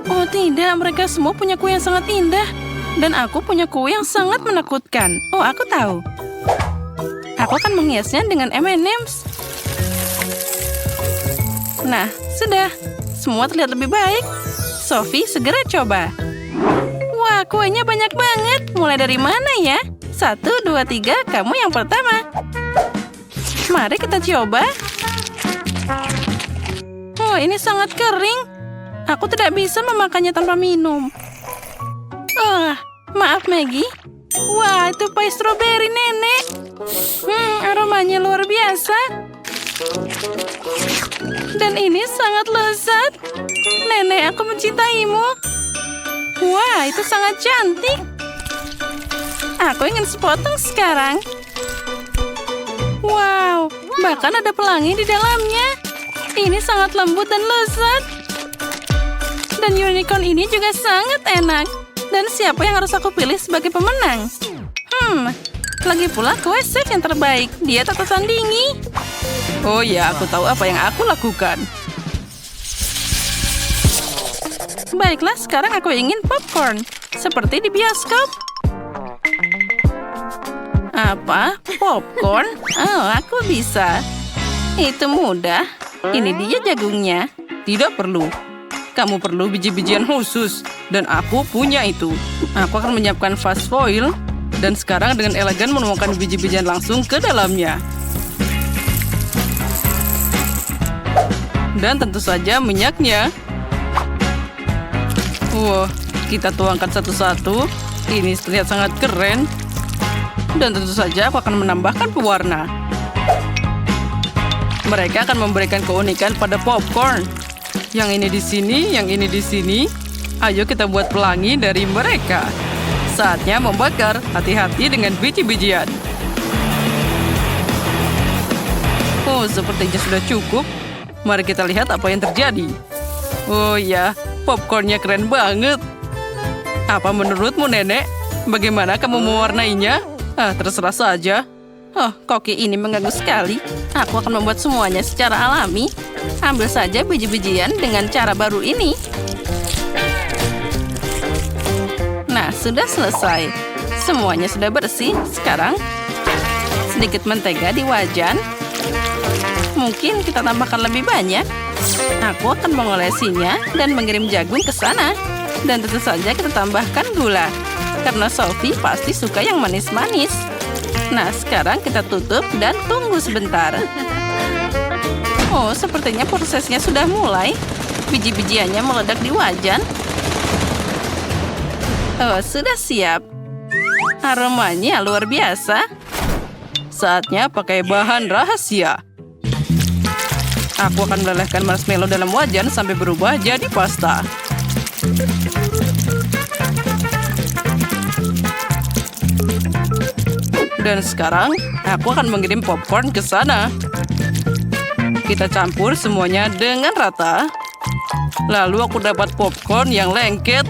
Oh tidak, mereka semua punya kue yang sangat indah. Dan aku punya kue yang sangat menakutkan. Oh, aku tahu. Aku akan menghiasnya dengan M&M's. Nah, sudah. Semua terlihat lebih baik. Sophie, segera coba. Wah, kuenya banyak banget. Mulai dari mana ya? 1, 2, 3, kamu yang pertama. Mari kita coba. Oh, ini sangat kering. Aku tidak bisa memakannya tanpa minum. Maaf Maggie. Wah, itu pie stroberi nenek. Aromanya luar biasa. Dan ini sangat lezat. Nenek, aku mencintaimu. Wah, itu sangat cantik. Aku ingin sepotong sekarang. Wow, bahkan ada pelangi di dalamnya. Ini sangat lembut dan lezat. Dan unicorn ini juga sangat enak. Dan siapa yang harus aku pilih sebagai pemenang? Lagi pula kue chef yang terbaik. Dia tak tersandingi. Oh ya, aku tahu apa yang aku lakukan. Baiklah, sekarang aku ingin popcorn. Seperti di bioskop. Apa? Popcorn? Oh, aku bisa. Itu mudah. Ini dia jagungnya. Tidak perlu. Kamu perlu biji-bijian khusus. Dan aku punya itu. Aku akan menyiapkan fast foil. Dan sekarang dengan elegan menuangkan biji-bijian langsung ke dalamnya. Dan tentu saja minyaknya. Wah, kita tuangkan satu-satu. Ini terlihat sangat keren. Dan tentu saja aku akan menambahkan pewarna. Mereka akan memberikan keunikan pada popcorn. Yang ini di sini, yang ini di sini. Ayo kita buat pelangi dari mereka. Saatnya membakar. Hati-hati dengan biji-bijian. Oh, sepertinya sudah cukup. Mari kita lihat apa yang terjadi. Oh ya, popcornnya keren banget. Apa menurutmu, Nenek? Bagaimana kamu mewarnainya? Terserah saja. Koki ini mengganggu sekali. Aku akan membuat semuanya secara alami. Ambil saja biji-bijian dengan cara baru ini. Nah, sudah selesai. Semuanya sudah bersih. Sekarang, sedikit mentega di wajan. Mungkin kita tambahkan lebih banyak. Aku akan mengolesinya dan mengirim jagung ke sana. Dan tentu saja kita tambahkan gula. Karena Sophie pasti suka yang manis-manis. Nah, sekarang kita tutup dan tunggu sebentar. Oh, sepertinya prosesnya sudah mulai. Biji-bijiannya meledak di wajan. Oh, sudah siap. Aromanya luar biasa. Saatnya pakai bahan rahasia. Aku akan melelehkan marshmallow dalam wajan sampai berubah jadi pasta. Dan sekarang, aku akan mengirim popcorn ke sana. Kita campur semuanya dengan rata. Lalu aku dapat popcorn yang lengket.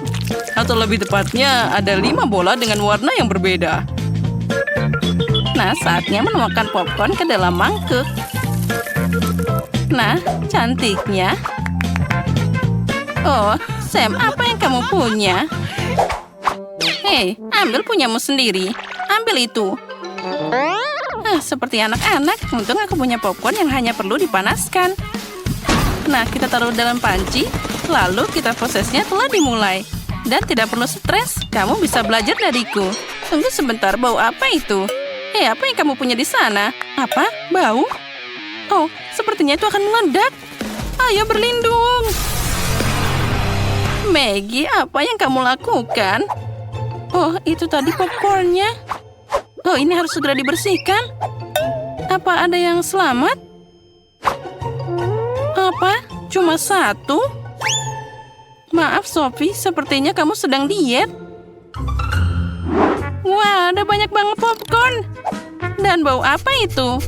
Atau lebih tepatnya, ada 5 bola dengan warna yang berbeda. Nah, saatnya menuangkan popcorn ke dalam mangkuk. Nah, cantiknya. Oh, Sam, apa yang kamu punya? Hei, ambil punyamu sendiri. Ambil itu. Seperti anak-anak, untung aku punya popcorn yang hanya perlu dipanaskan. Nah, kita taruh dalam panci, lalu prosesnya telah dimulai. Dan tidak perlu stres, kamu bisa belajar dariku. Tunggu sebentar, bau apa itu? Apa yang kamu punya di sana? Apa? Bau? Oh, sepertinya itu akan meledak. Ayo berlindung. Maggie, apa yang kamu lakukan? Oh, itu tadi popcornnya. Oh, ini harus segera dibersihkan. Apa ada yang selamat? Apa? Cuma 1? Maaf, Sophie. Sepertinya kamu sedang diet. Wah, ada banyak banget popcorn. Dan bau apa itu?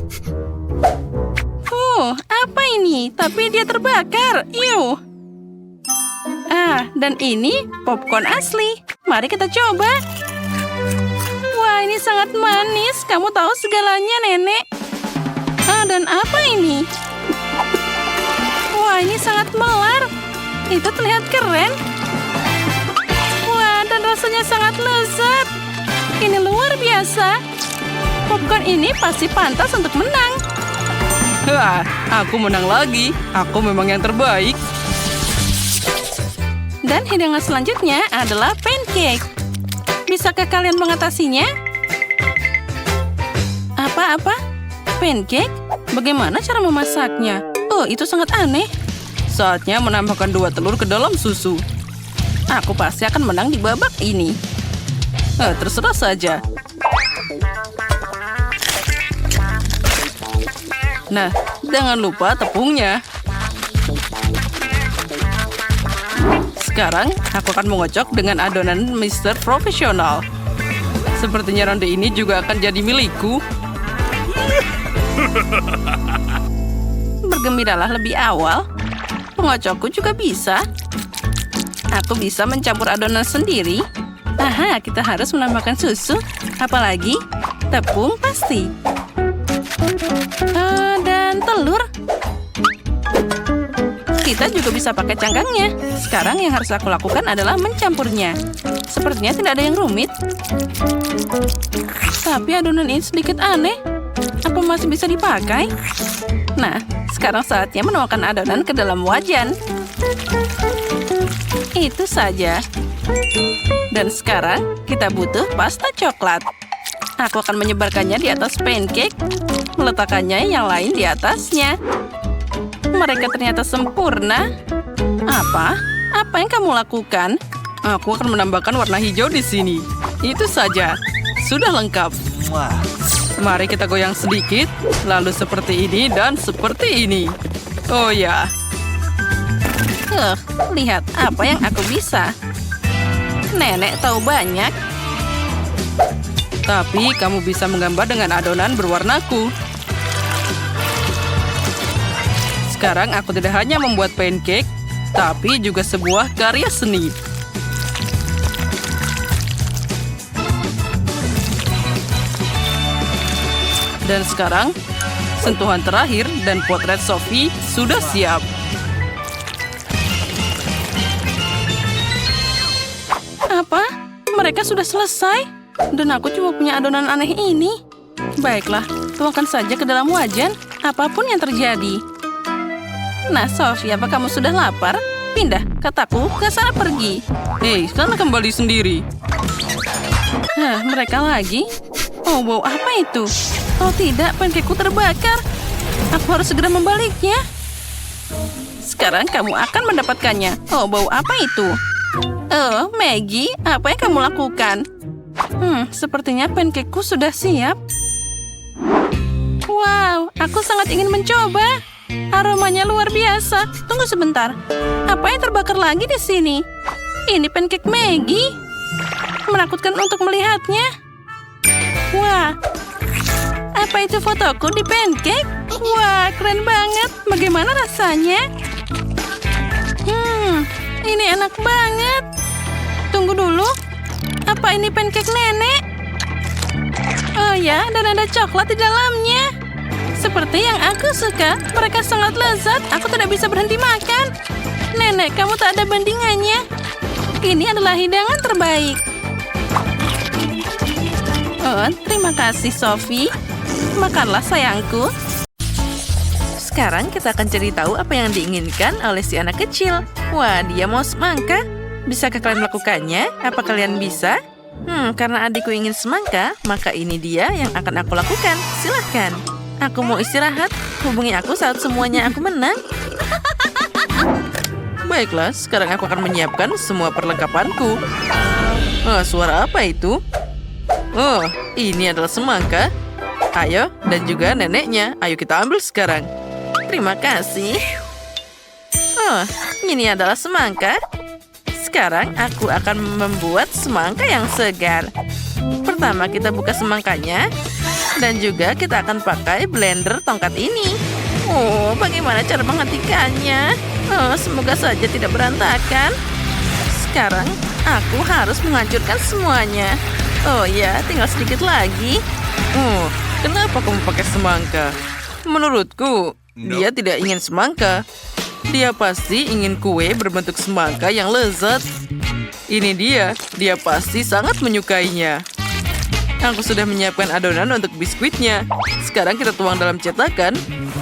Apa ini? Tapi dia terbakar. Iuh. Dan ini popcorn asli. Mari kita coba. Wah, ini sangat manis. Kamu tahu segalanya, Nenek. Dan apa ini? Wah, ini sangat melar. Itu terlihat keren. Wah, dan rasanya sangat lezat. Ini luar biasa. Popcorn ini pasti pantas untuk menang. Wah, aku menang lagi. Aku memang yang terbaik. Dan hidangan selanjutnya adalah pancake. Bisakah kalian mengatasinya? Apa-apa? Pancake? Bagaimana cara memasaknya? Itu sangat aneh. Saatnya menambahkan 2 telur ke dalam susu. Aku pasti akan menang di babak ini. Terserah saja. Nah, jangan lupa tepungnya. Sekarang, aku akan mengocok dengan adonan Mr. Profesional. Sepertinya ronde ini juga akan jadi milikku. Bergembiralah lebih awal. Pengocokku juga bisa. Aku bisa mencampur adonan sendiri. Kita harus menambahkan susu. Apalagi tepung pasti. Dan telur. Kita juga bisa pakai cangkangnya. Sekarang yang harus aku lakukan adalah mencampurnya. Sepertinya tidak ada yang rumit. Tapi adonan ini sedikit aneh. Apa masih bisa dipakai? Nah, sekarang saatnya menuangkan adonan ke dalam wajan. Itu saja. Dan sekarang kita butuh pasta coklat. Aku akan menyebarkannya di atas pancake, meletakkannya yang lain di atasnya. Mereka ternyata sempurna. Apa? Apa yang kamu lakukan? Aku akan menambahkan warna hijau di sini. Itu saja. Sudah lengkap. Mari kita goyang sedikit, lalu seperti ini dan seperti ini. Oh ya. Lihat apa yang aku bisa. Nenek tahu banyak. Tapi kamu bisa menggambar dengan adonan berwarnaku. Sekarang aku tidak hanya membuat pancake, tapi juga sebuah karya seni. Dan sekarang, sentuhan terakhir dan potret Sophie sudah siap. Apa? Mereka sudah selesai? Dan aku cuma punya adonan aneh ini. Baiklah, tuangkan saja ke dalam wajan, apapun yang terjadi. Nah, Sophie, apa kamu sudah lapar? Pindah, kataku, ke sana pergi. Hei, sana kembali sendiri. Mereka lagi? Bau apa itu? Oh tidak, pancakeku terbakar. Aku harus segera membaliknya. Sekarang kamu akan mendapatkannya. Bau apa itu? Maggie, apa yang kamu lakukan? Sepertinya pancakeku sudah siap. Wow, aku sangat ingin mencoba. Aromanya luar biasa. Tunggu sebentar. Apa yang terbakar lagi di sini? Ini pancake Maggie. Menakutkan untuk melihatnya. Wah, apa itu fotoku di pancake? Wah, keren banget. Bagaimana rasanya? Ini enak banget. Tunggu dulu. Apa ini pancake nenek? Oh ya, dan ada coklat di dalamnya. Seperti yang aku suka. Mereka sangat lezat. Aku tidak bisa berhenti makan. Nenek, kamu tak ada bandingannya. Ini adalah hidangan terbaik. Terima kasih, Sophie. Makanlah, sayangku. Sekarang kita akan cari tahu apa yang diinginkan oleh si anak kecil. Wah, dia mau semangka. Bisakah kalian melakukannya? Apa kalian bisa? Karena adikku ingin semangka, maka ini dia yang akan aku lakukan. Silahkan. Aku mau istirahat. Hubungi aku saat semuanya aku menang. Baiklah, sekarang aku akan menyiapkan semua perlengkapanku. Suara apa itu? Oh, ini adalah semangka. Ayo, dan juga neneknya. Ayo kita ambil sekarang. Terima kasih. Ini adalah semangka. Sekarang aku akan membuat semangka yang segar. Pertama kita buka semangkanya. Dan juga kita akan pakai blender tongkat ini. Oh, bagaimana cara menghentikannya? Oh, semoga saja tidak berantakan. Sekarang aku harus menghancurkan semuanya. Oh ya, tinggal sedikit lagi. Oh, kenapa kamu pakai semangka? Menurutku, dia tidak ingin semangka. Dia pasti ingin kue berbentuk semangka yang lezat. Ini dia pasti sangat menyukainya. Aku sudah menyiapkan adonan untuk biskuitnya. Sekarang kita tuang dalam cetakan.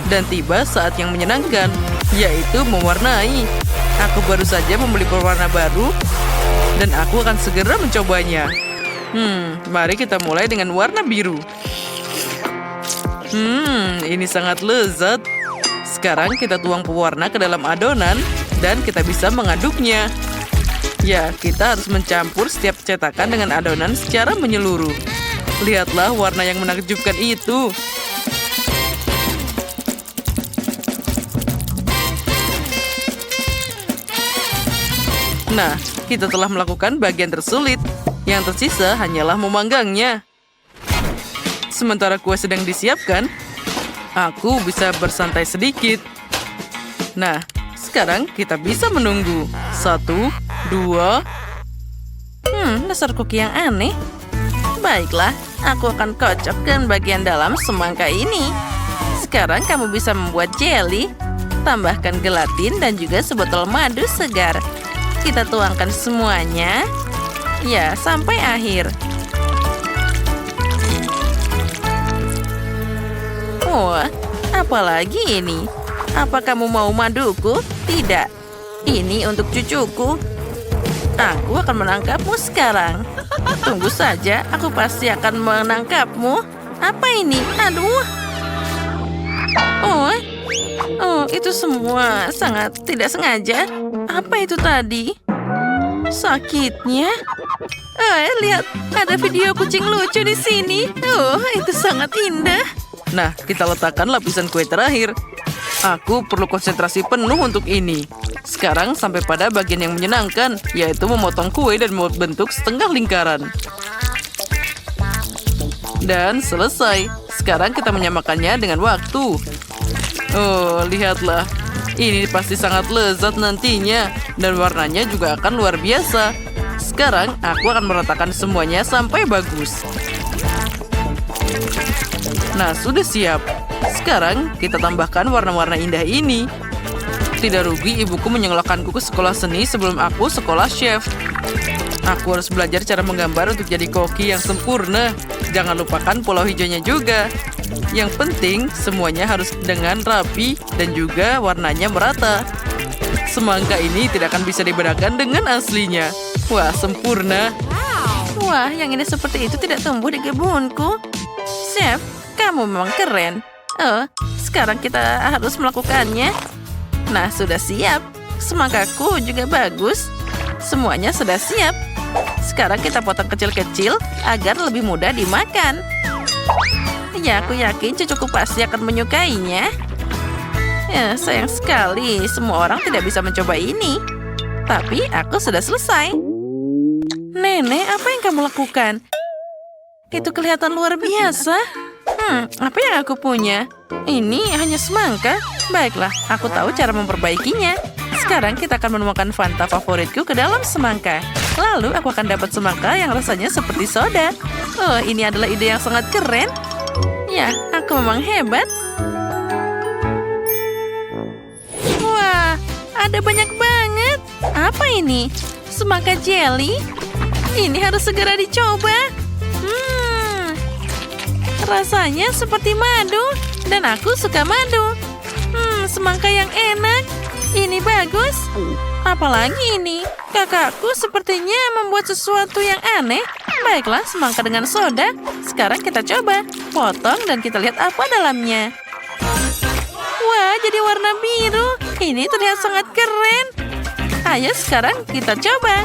Dan tiba saat yang menyenangkan, yaitu mewarnai. Aku baru saja membeli pewarna baru. Dan aku akan segera mencobanya. Mari kita mulai dengan warna biru. Ini sangat lezat. Sekarang kita tuang pewarna ke dalam adonan. Dan kita bisa mengaduknya. Ya, kita harus mencampur setiap cetakan dengan adonan secara menyeluruh. Lihatlah warna yang menakjubkan itu. Nah, kita telah melakukan bagian tersulit. Yang tersisa hanyalah memanggangnya. Sementara kue sedang disiapkan, aku bisa bersantai sedikit. Nah, sekarang kita bisa menunggu. 1, 2. Dasar kuki yang aneh. Baiklah, aku akan kocokkan bagian dalam semangka ini. Sekarang kamu bisa membuat jelly. Tambahkan gelatin dan juga sebotol madu segar. Kita tuangkan semuanya. Ya, sampai akhir. Wah, apalagi ini? Apa kamu mau maduku? Tidak. Ini untuk cucuku. Aku akan menangkapmu sekarang. Tunggu saja, aku pasti akan menangkapmu. Apa ini? Aduh. Oh, itu semua sangat tidak sengaja. Apa itu tadi? Sakitnya? Lihat, ada video kucing lucu di sini. Oh, itu sangat indah. Nah, kita letakkan lapisan kue terakhir. Aku perlu konsentrasi penuh untuk ini. Sekarang sampai pada bagian yang menyenangkan, yaitu memotong kue dan membuat bentuk setengah lingkaran. Dan selesai. Sekarang kita menyamakannya dengan waktu. Oh, lihatlah. Ini pasti sangat lezat nantinya. Dan warnanya juga akan luar biasa. Sekarang aku akan meratakan semuanya sampai bagus. Nah, sudah siap. Sekarang kita tambahkan warna-warna indah ini. Tidak rugi ibuku menyekolahkanku ke sekolah seni sebelum aku sekolah chef. Aku harus belajar cara menggambar untuk jadi koki yang sempurna. Jangan lupakan pulau hijaunya juga. Yang penting semuanya harus dengan rapi dan juga warnanya merata. Semangka ini tidak akan bisa dibedakan dengan aslinya. Wah, sempurna. Wah, yang ini seperti itu tidak tumbuh di kebunku. Chef, kamu memang keren. Oh, sekarang kita harus melakukannya. Nah, sudah siap. Semangkaku juga bagus. Semuanya sudah siap. Sekarang kita potong kecil-kecil agar lebih mudah dimakan. Ya, aku yakin cucuku pasti akan menyukainya. Ya, sayang sekali semua orang tidak bisa mencoba ini. Tapi aku sudah selesai. Nenek, apa yang kamu lakukan? Itu kelihatan luar biasa. Apa yang aku punya? Ini hanya semangka. Baiklah, aku tahu cara memperbaikinya. Sekarang kita akan menemukan Fanta favoritku ke dalam semangka. Lalu aku akan dapat semangka yang rasanya seperti soda. Oh, ini adalah ide yang sangat keren. Ya, aku memang hebat. Wah, ada banyak banget. Apa ini? Semangka jelly? Ini harus segera dicoba. Rasanya seperti madu. Dan aku suka madu. Semangka yang enak. Ini bagus. Apalagi ini? Kakakku sepertinya membuat sesuatu yang aneh. Baiklah, semangka dengan soda. Sekarang kita coba. Potong dan kita lihat apa dalamnya. Wah, jadi warna biru. Ini terlihat sangat keren. Ayo sekarang kita coba.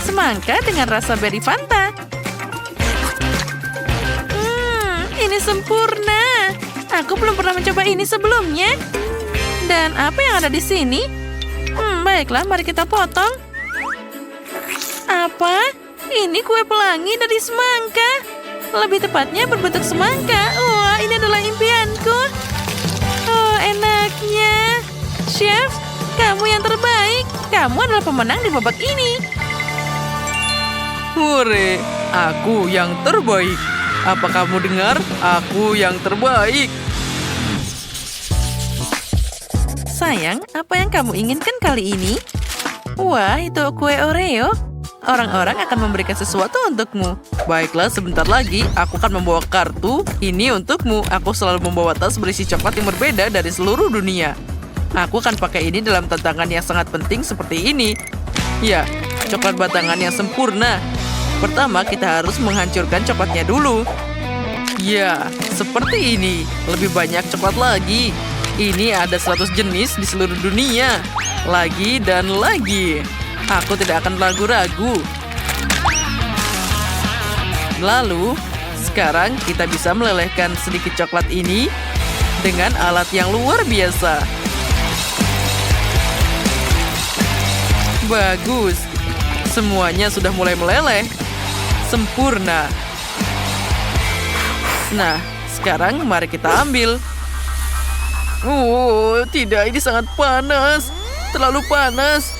Semangka dengan rasa beri Fanta. Ini sempurna. Aku belum pernah mencoba ini sebelumnya. Dan apa yang ada di sini? Baiklah, mari kita potong. Apa? ini kue pelangi dari semangka. Lebih tepatnya berbentuk semangka. Wah, ini adalah impianku. Oh, enaknya. Chef, kamu yang terbaik. Kamu adalah pemenang di babak ini. Hore, aku yang terbaik. Apa kamu dengar? Aku yang terbaik. Sayang, apa yang kamu inginkan kali ini? Wah, itu kue Oreo. Orang-orang akan memberikan sesuatu untukmu. Baiklah, sebentar lagi aku akan membawa kartu ini untukmu. Aku selalu membawa tas berisi coklat yang berbeda dari seluruh dunia. Aku akan pakai ini dalam tantangan yang sangat penting seperti ini. Ya, coklat batangan yang sempurna. Pertama, kita harus menghancurkan coklatnya dulu. Ya, seperti ini. Lebih banyak coklat lagi. Ini ada 100 jenis di seluruh dunia. Lagi dan lagi. Aku tidak akan ragu-ragu. Lalu, sekarang kita bisa melelehkan sedikit coklat ini dengan alat yang luar biasa. Bagus. Semuanya sudah mulai meleleh. Sempurna. Nah, sekarang mari kita ambil. Oh, tidak, ini sangat panas. Terlalu panas.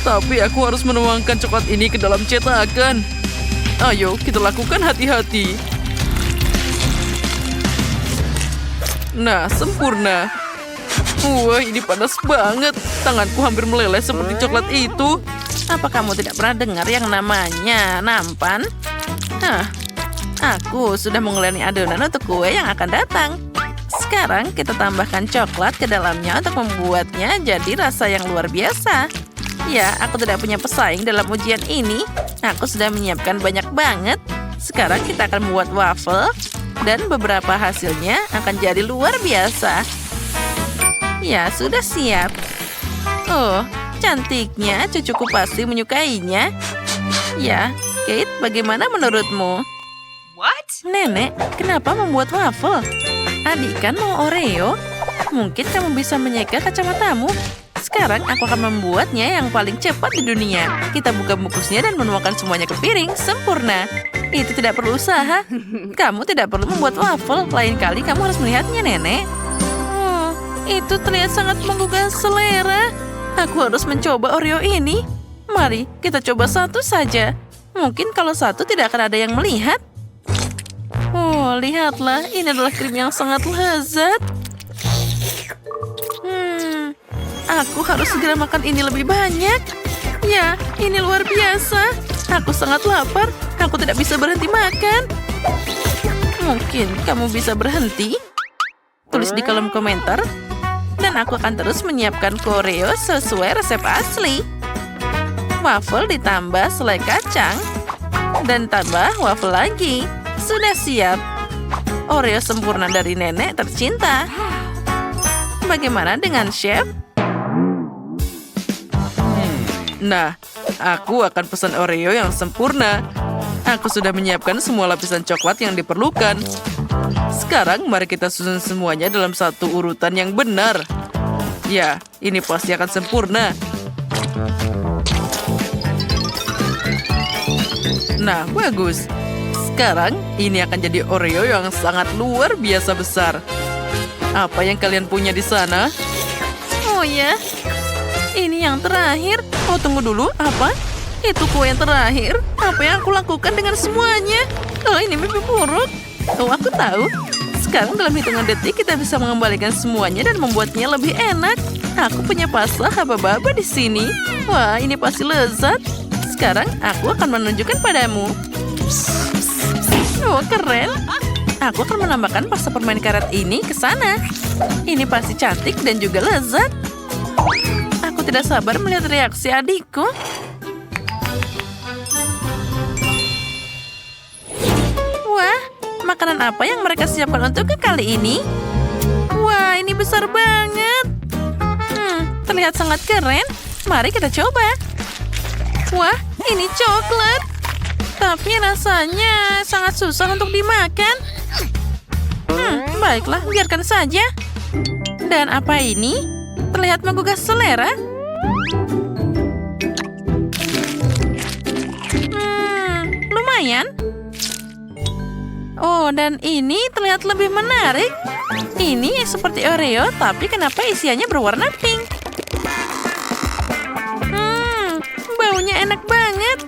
Tapi aku harus menuangkan coklat ini ke dalam cetakan. Ayo, kita lakukan hati-hati. Nah, sempurna. Wah, ini panas banget. Tanganku hampir meleleh seperti coklat itu. Apa kamu tidak pernah dengar yang namanya nampan? Aku sudah menguleni adonan untuk kue yang akan datang. Sekarang kita tambahkan coklat ke dalamnya untuk membuatnya jadi rasa yang luar biasa. Ya, aku tidak punya pesaing dalam ujian ini. Aku sudah menyiapkan banyak banget. Sekarang kita akan membuat waffle. Dan beberapa hasilnya akan jadi luar biasa. Ya, sudah siap. Oh, cantiknya. Cucuku pasti menyukainya. Ya, Kate, bagaimana menurutmu? What? Nenek, kenapa membuat waffle? Adik kan mau Oreo? Mungkin kamu bisa menyeka kacamatamu. Sekarang aku akan membuatnya yang paling cepat di dunia. Kita buka bungkusnya dan menuangkan semuanya ke piring. Sempurna. Itu tidak perlu usaha. Kamu tidak perlu membuat waffle. Lain kali kamu harus melihatnya, Nenek. Oh, itu terlihat sangat menggugah selera. Aku harus mencoba Oreo ini. Mari, kita coba satu saja. Mungkin kalau satu tidak akan ada yang melihat. Oh, lihatlah. Ini adalah krim yang sangat lezat. Aku harus segera makan ini lebih banyak. Ya, ini luar biasa. Aku sangat lapar. Aku tidak bisa berhenti makan. Mungkin kamu bisa berhenti? Tulis di kolom komentar. Dan aku akan terus menyiapkan Oreo sesuai resep asli. Waffle ditambah selai kacang. Dan tambah waffle lagi. Sudah siap. Oreo sempurna dari nenek tercinta. Bagaimana dengan chef? Nah, aku akan pesan Oreo yang sempurna. Aku sudah menyiapkan semua lapisan coklat yang diperlukan. Sekarang mari kita susun semuanya dalam satu urutan yang benar. Ya, ini pasti akan sempurna. Nah, bagus. Sekarang ini akan jadi Oreo yang sangat luar biasa besar. Apa yang kalian punya di sana? Oh ya, ini yang terakhir. Oh, tunggu dulu. Apa? Itu kue yang terakhir. Apa yang aku lakukan dengan semuanya? Oh, ini mimpi buruk. Oh, aku tahu. Sekarang dalam hitungan detik kita bisa mengembalikan semuanya dan membuatnya lebih enak. Aku punya pasta haba-baba di sini. Wah, ini pasti lezat. Sekarang aku akan menunjukkan padamu. Oh, keren. Aku akan menambahkan pasta permen karet ini ke sana. Ini pasti cantik dan juga lezat. Aku tidak sabar melihat reaksi adikku. Wah, makanan apa yang mereka siapkan untukku kali ini? Wah, ini besar banget. Terlihat sangat keren. Mari kita coba. Wah, ini coklat. Tapi rasanya sangat susah untuk dimakan. Baiklah, biarkan saja. Dan apa ini? Terlihat menggugah selera. lumayan. Oh, dan ini terlihat lebih menarik. Ini seperti Oreo, tapi kenapa isiannya berwarna pink? Baunya enak banget.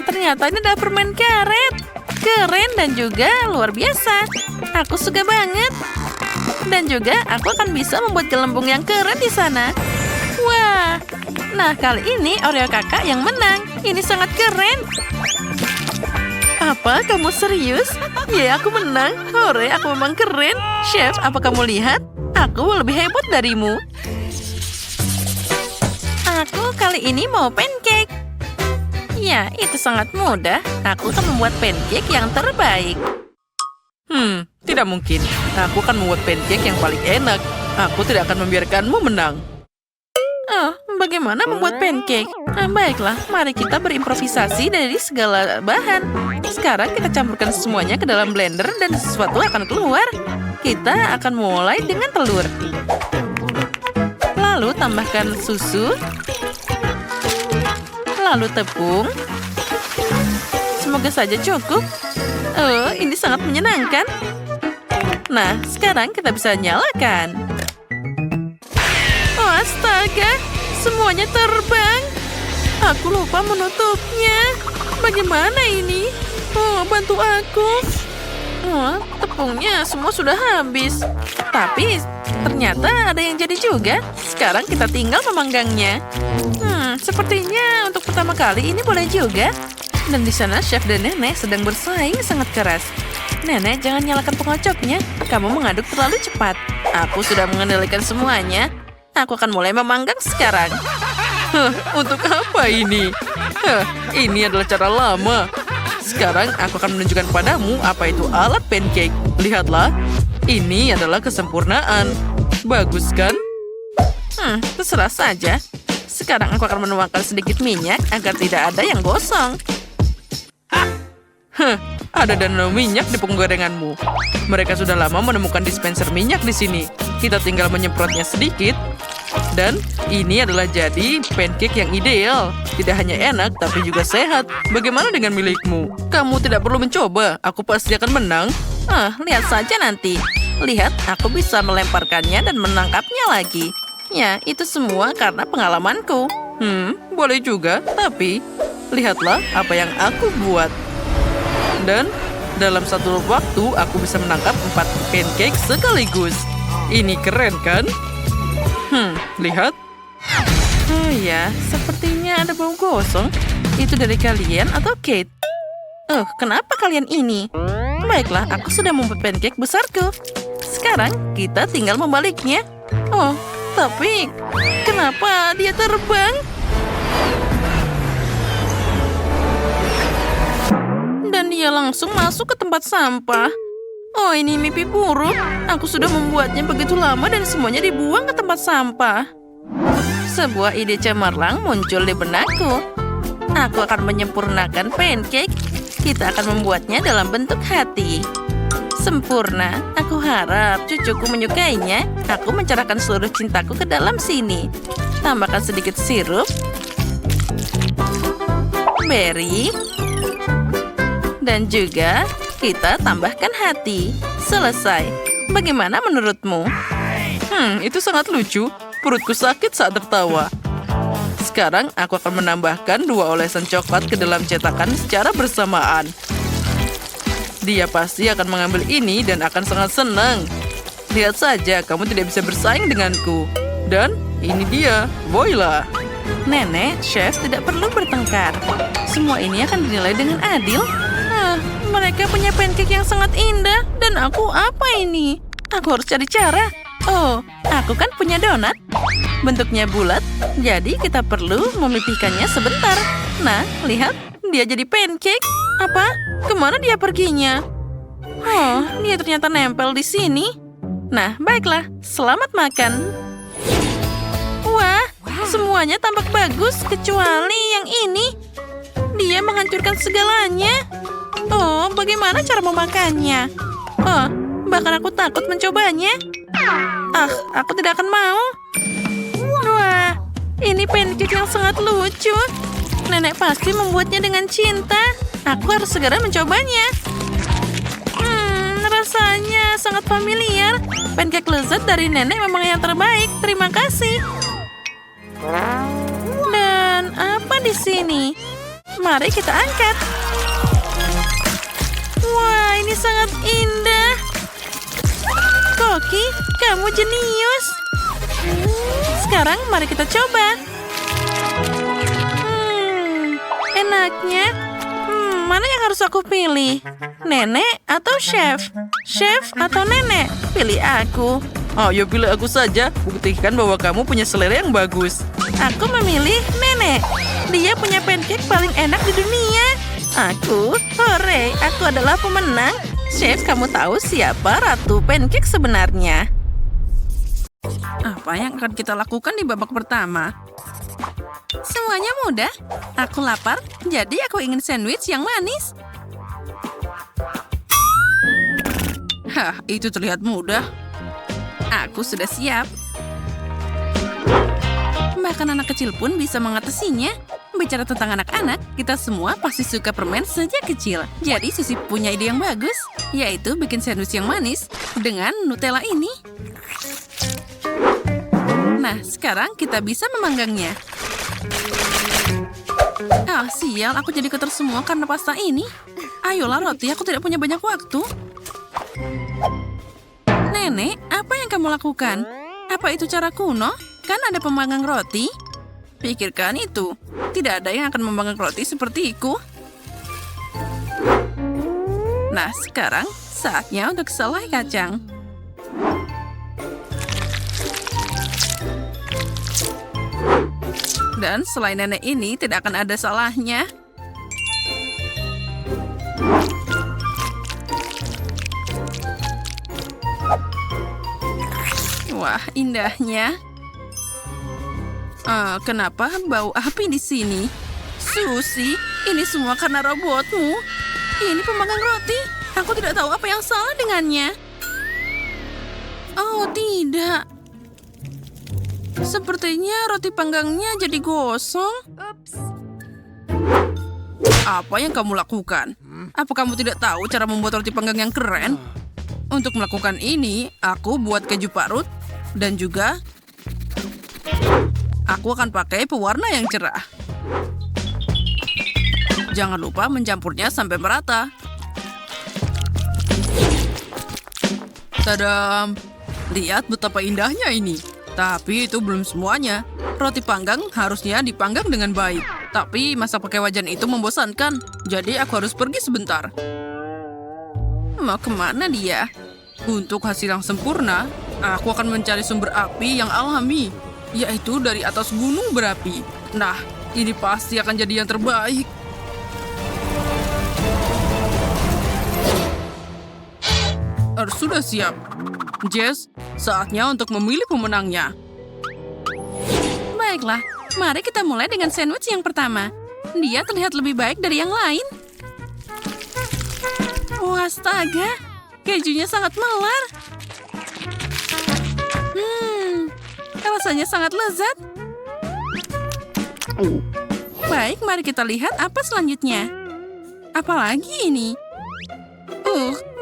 Ternyata ini adalah permen karet. Keren dan juga luar biasa. Aku suka banget. Dan juga aku akan bisa membuat gelembung yang keren di sana. Wah. Nah, kali ini Oreo kakak yang menang. Ini sangat keren. Apa? Kamu serius? Ya, aku menang. Hore, aku memang keren. Chef, apa kamu lihat? Aku lebih hebat darimu. Aku kali ini mau pancake. Ya, itu sangat mudah. Aku akan membuat pancake yang terbaik. Tidak mungkin. Aku akan membuat pancake yang paling enak. Aku tidak akan membiarkanmu menang. Oh, bagaimana membuat pancake? Baiklah, mari kita berimprovisasi dari segala bahan. Sekarang kita campurkan semuanya ke dalam blender dan sesuatu akan keluar. Kita akan mulai dengan telur. Lalu tambahkan susu. Lalu tepung. Semoga saja cukup. Oh, ini sangat menyenangkan. Nah, sekarang kita bisa nyalakan. Oh, astaga, semuanya terbang. Aku lupa menutupnya. Bagaimana ini? Oh, bantu aku. Oh, tepungnya semua sudah habis. Tapi ternyata ada yang jadi juga. Sekarang kita tinggal memanggangnya. Sepertinya untuk pertama kali ini boleh juga. Dan di sana chef dan nenek sedang bersaing sangat keras. Nenek, jangan nyalakan pengocoknya. Kamu mengaduk terlalu cepat. Aku sudah mengendalikan semuanya. Aku akan mulai memanggang sekarang. Untuk apa ini? Ini adalah cara lama. Sekarang aku akan menunjukkan padamu apa itu alat pancake. Lihatlah, ini adalah kesempurnaan. Bagus kan? Terserah saja. Sekarang aku akan menuangkan sedikit minyak agar tidak ada yang gosong. Ada danau minyak di penggorenganmu. Mereka sudah lama menemukan dispenser minyak di sini. Kita tinggal menyemprotnya sedikit. Dan ini adalah jadi pancake yang ideal. Tidak hanya enak, tapi juga sehat. Bagaimana dengan milikmu? Kamu tidak perlu mencoba. Aku pasti akan menang. Lihat saja nanti. Lihat, aku bisa melemparkannya dan menangkapnya lagi. Ya, itu semua karena pengalamanku. Boleh juga. Tapi, lihatlah apa yang aku buat. Dan dalam satu waktu aku bisa menangkap 4 pancake sekaligus. Ini keren kan? Lihat. Oh ya, sepertinya ada bau gosong. Itu dari kalian atau Kate? Oh, kenapa kalian ini? Baiklah, aku sudah membuat pancake besarku. Sekarang kita tinggal membaliknya. Oh, tapi kenapa dia terbang? Dan dia langsung masuk ke tempat sampah. Oh, ini mimpi buruk. Aku sudah membuatnya begitu lama dan semuanya dibuang ke tempat sampah. Sebuah ide cemerlang muncul di benakku. Aku akan menyempurnakan pancake. Kita akan membuatnya dalam bentuk hati. Sempurna. Aku harap cucuku menyukainya. Aku mencerahkan seluruh cintaku ke dalam sini. Tambahkan sedikit sirup. Berry. Dan juga kita tambahkan hati. Selesai. Bagaimana menurutmu? Itu sangat lucu. Perutku sakit saat tertawa. Sekarang aku akan menambahkan 2 olesan coklat ke dalam cetakan secara bersamaan. Dia pasti akan mengambil ini dan akan sangat senang. Lihat saja, kamu tidak bisa bersaing denganku. Dan ini dia, Voila. Nenek, chef tidak perlu bertengkar. Semua ini akan dinilai dengan adil. Mereka punya pancake yang sangat indah. Dan aku apa ini? Aku harus cari cara. Oh, aku kan punya donat. Bentuknya bulat, jadi kita perlu memipihkannya sebentar. Nah, lihat, dia jadi pancake. Apa? Kemana dia perginya? Oh, dia ternyata nempel di sini. Nah, baiklah, selamat makan. Wah, semuanya tampak bagus kecuali yang ini. Dia menghancurkan segalanya. Oh, bagaimana cara memakannya? Oh, bahkan aku takut mencobanya. Aku tidak akan mau. Wah, ini pancake yang sangat lucu. Nenek pasti membuatnya dengan cinta. Aku harus segera mencobanya. Rasanya sangat familiar. Pancake lezat dari nenek memang yang terbaik. Terima kasih. Dan apa di sini? Mari kita angkat. Wah, ini sangat indah. Koki, kamu jenius. Sekarang mari kita coba. Enaknya. Mana yang harus aku pilih? Nenek atau chef? Chef atau nenek? Pilih aku. Ayo pilih aku saja. Buktikan bahwa kamu punya selera yang bagus. Aku memilih nenek. Dia punya pancake paling enak di dunia. Aku, hore, aku adalah pemenang. Chef, kamu tahu siapa ratu pancake sebenarnya? Apa yang akan kita lakukan di babak pertama? Semuanya mudah. Aku lapar, jadi aku ingin sandwich yang manis. Hah, itu terlihat mudah. Aku sudah siap. Bahkan anak kecil pun bisa mengatasinya. Bicara tentang anak-anak, kita semua pasti suka permen sejak kecil. Jadi Sisi punya ide yang bagus, yaitu bikin sandwich yang manis dengan Nutella ini. Nah, sekarang kita bisa memanggangnya. Ah, sial, aku jadi kotor semua karena pasta ini. Ayolah roti, aku tidak punya banyak waktu. Nenek, apa yang kamu lakukan? Apa itu cara kuno? Kan ada pemanggang roti? Pikirkan itu. Tidak ada yang akan memanggang roti sepertiku. Nah, sekarang saatnya untuk selai kacang. Dan selai nenek ini tidak akan ada salahnya. Wah, indahnya. Kenapa bau api di sini? Susi, ini semua karena robotmu. Ini pemanggang roti. Aku tidak tahu apa yang salah dengannya. Oh, tidak. Sepertinya roti panggangnya jadi gosong. Apa yang kamu lakukan? Apa kamu tidak tahu cara membuat roti panggang yang keren? Untuk melakukan ini, aku buat keju parut dan juga aku akan pakai pewarna yang cerah. Jangan lupa mencampurnya sampai merata. Tadam! Lihat betapa indahnya ini. Tapi itu belum semuanya. Roti panggang harusnya dipanggang dengan baik. Tapi masak pakai wajan itu membosankan. Jadi aku harus pergi sebentar. Mau kemana dia? Untuk hasil yang sempurna, aku akan mencari sumber api yang alami, yaitu dari atas gunung berapi. Nah, ini pasti akan jadi yang terbaik. Sudah siap. Jess, saatnya untuk memilih pemenangnya. Baiklah, mari kita mulai dengan sandwich yang pertama. Dia terlihat lebih baik dari yang lain. Wah, astaga. Kejunya sangat melar. Rasanya sangat lezat. Baik, mari kita lihat apa selanjutnya. Apalagi ini?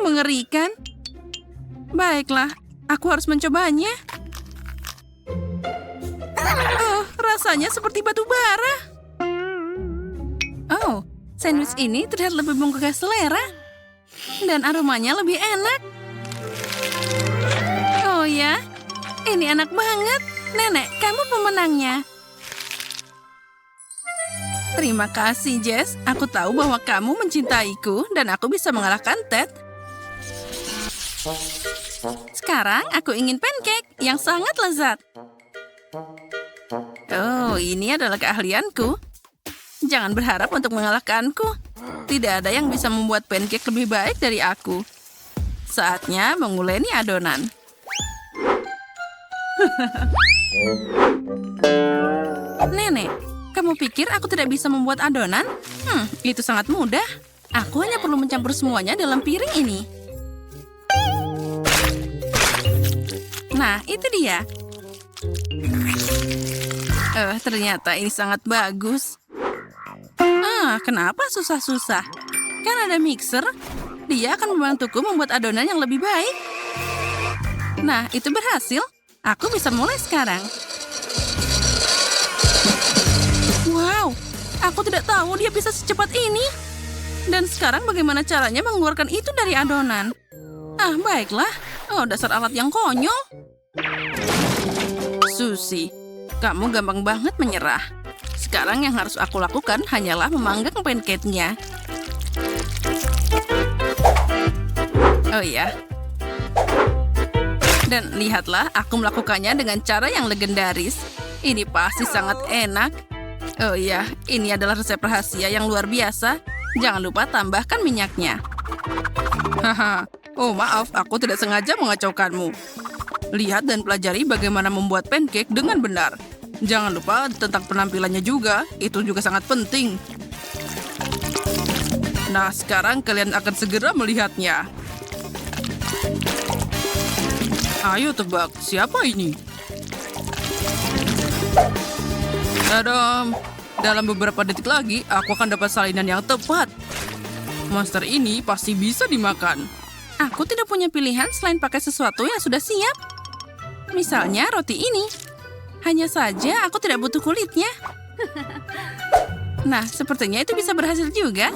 Mengerikan. Baiklah, aku harus mencobanya. Rasanya seperti batu bara. Oh, sandwich ini terlihat lebih menggugah selera. Dan aromanya lebih enak. Oh ya, ini enak banget. Nenek, kamu pemenangnya. Terima kasih, Jess. Aku tahu bahwa kamu mencintaiku dan aku bisa mengalahkan Ted. Sekarang aku ingin pancake yang sangat lezat. Oh, ini adalah keahlianku. Jangan berharap untuk mengalahkanku. Tidak ada yang bisa membuat pancake lebih baik dari aku. Saatnya menguleni adonan. Nenek, kamu pikir aku tidak bisa membuat adonan? Itu sangat mudah. Aku hanya perlu mencampur semuanya dalam piring ini. Nah, itu dia. Ternyata ini sangat bagus. Kenapa susah-susah? Kan ada mixer, dia akan membantuku membuat adonan yang lebih baik. Nah, itu berhasil. Aku bisa mulai sekarang. Wow, aku tidak tahu dia bisa secepat ini. Dan sekarang bagaimana caranya mengeluarkan itu dari adonan? Ah, baiklah. Oh, dasar alat yang konyol. Susi, kamu gampang banget menyerah. Sekarang yang harus aku lakukan hanyalah memanggang pancake-nya. Oh iya. Dan lihatlah, aku melakukannya dengan cara yang legendaris. Ini pasti sangat enak. Oh iya, ini adalah resep rahasia yang luar biasa. Jangan lupa tambahkan minyaknya. Haha, oh maaf, aku tidak sengaja mengacaukanmu. Lihat dan pelajari bagaimana membuat pancake dengan benar. Jangan lupa tentang penampilannya juga, itu juga sangat penting. Nah, sekarang kalian akan segera melihatnya. Ayo tebak, siapa ini? Tadam! Dalam beberapa detik lagi, aku akan dapat salinan yang tepat. Monster ini pasti bisa dimakan. Aku tidak punya pilihan selain pakai sesuatu yang sudah siap. Misalnya roti ini. Hanya saja aku tidak butuh kulitnya. Nah, sepertinya itu bisa berhasil juga.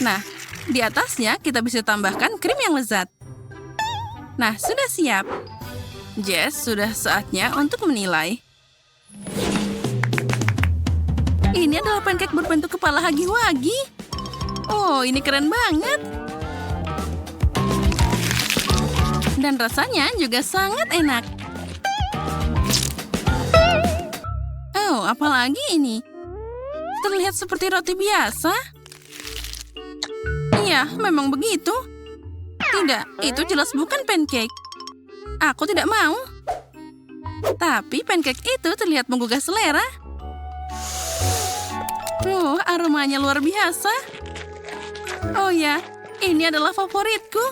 Nah, di atasnya kita bisa tambahkan krim yang lezat. Nah, sudah siap. Jess, sudah saatnya untuk menilai. Ini adalah pancake berbentuk kepala hagi-wagi. Oh, ini keren banget. Dan rasanya juga sangat enak. Oh, apalagi ini? Terlihat seperti roti biasa. Iya, memang begitu. Tidak, itu jelas bukan pancake. Aku tidak mau. Tapi pancake itu terlihat menggugah selera. Aromanya luar biasa. Oh ya, ini adalah favoritku.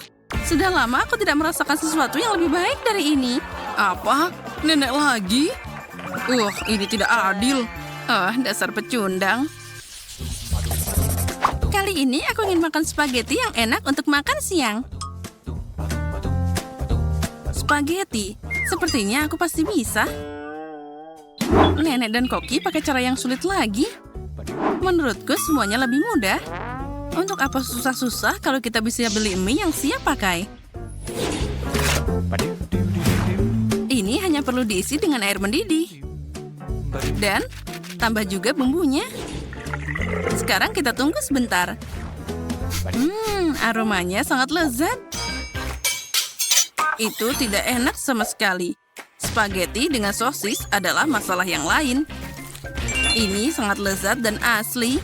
Sudah lama aku tidak merasakan sesuatu yang lebih baik dari ini. Apa? Nenek lagi? Ini tidak adil. Dasar pecundang. Kali ini aku ingin makan spaghetti yang enak untuk makan siang. Spaghetti, sepertinya aku pasti bisa. Nenek dan Koki pakai cara yang sulit lagi. Menurutku semuanya lebih mudah. Untuk apa susah-susah kalau kita bisa beli mie yang siap pakai? Ini hanya perlu diisi dengan air mendidih. Dan tambah juga bumbunya. Sekarang kita tunggu sebentar. Aromanya sangat lezat. Itu tidak enak sama sekali. Spaghetti dengan sosis adalah masalah yang lain. Ini sangat lezat dan asli.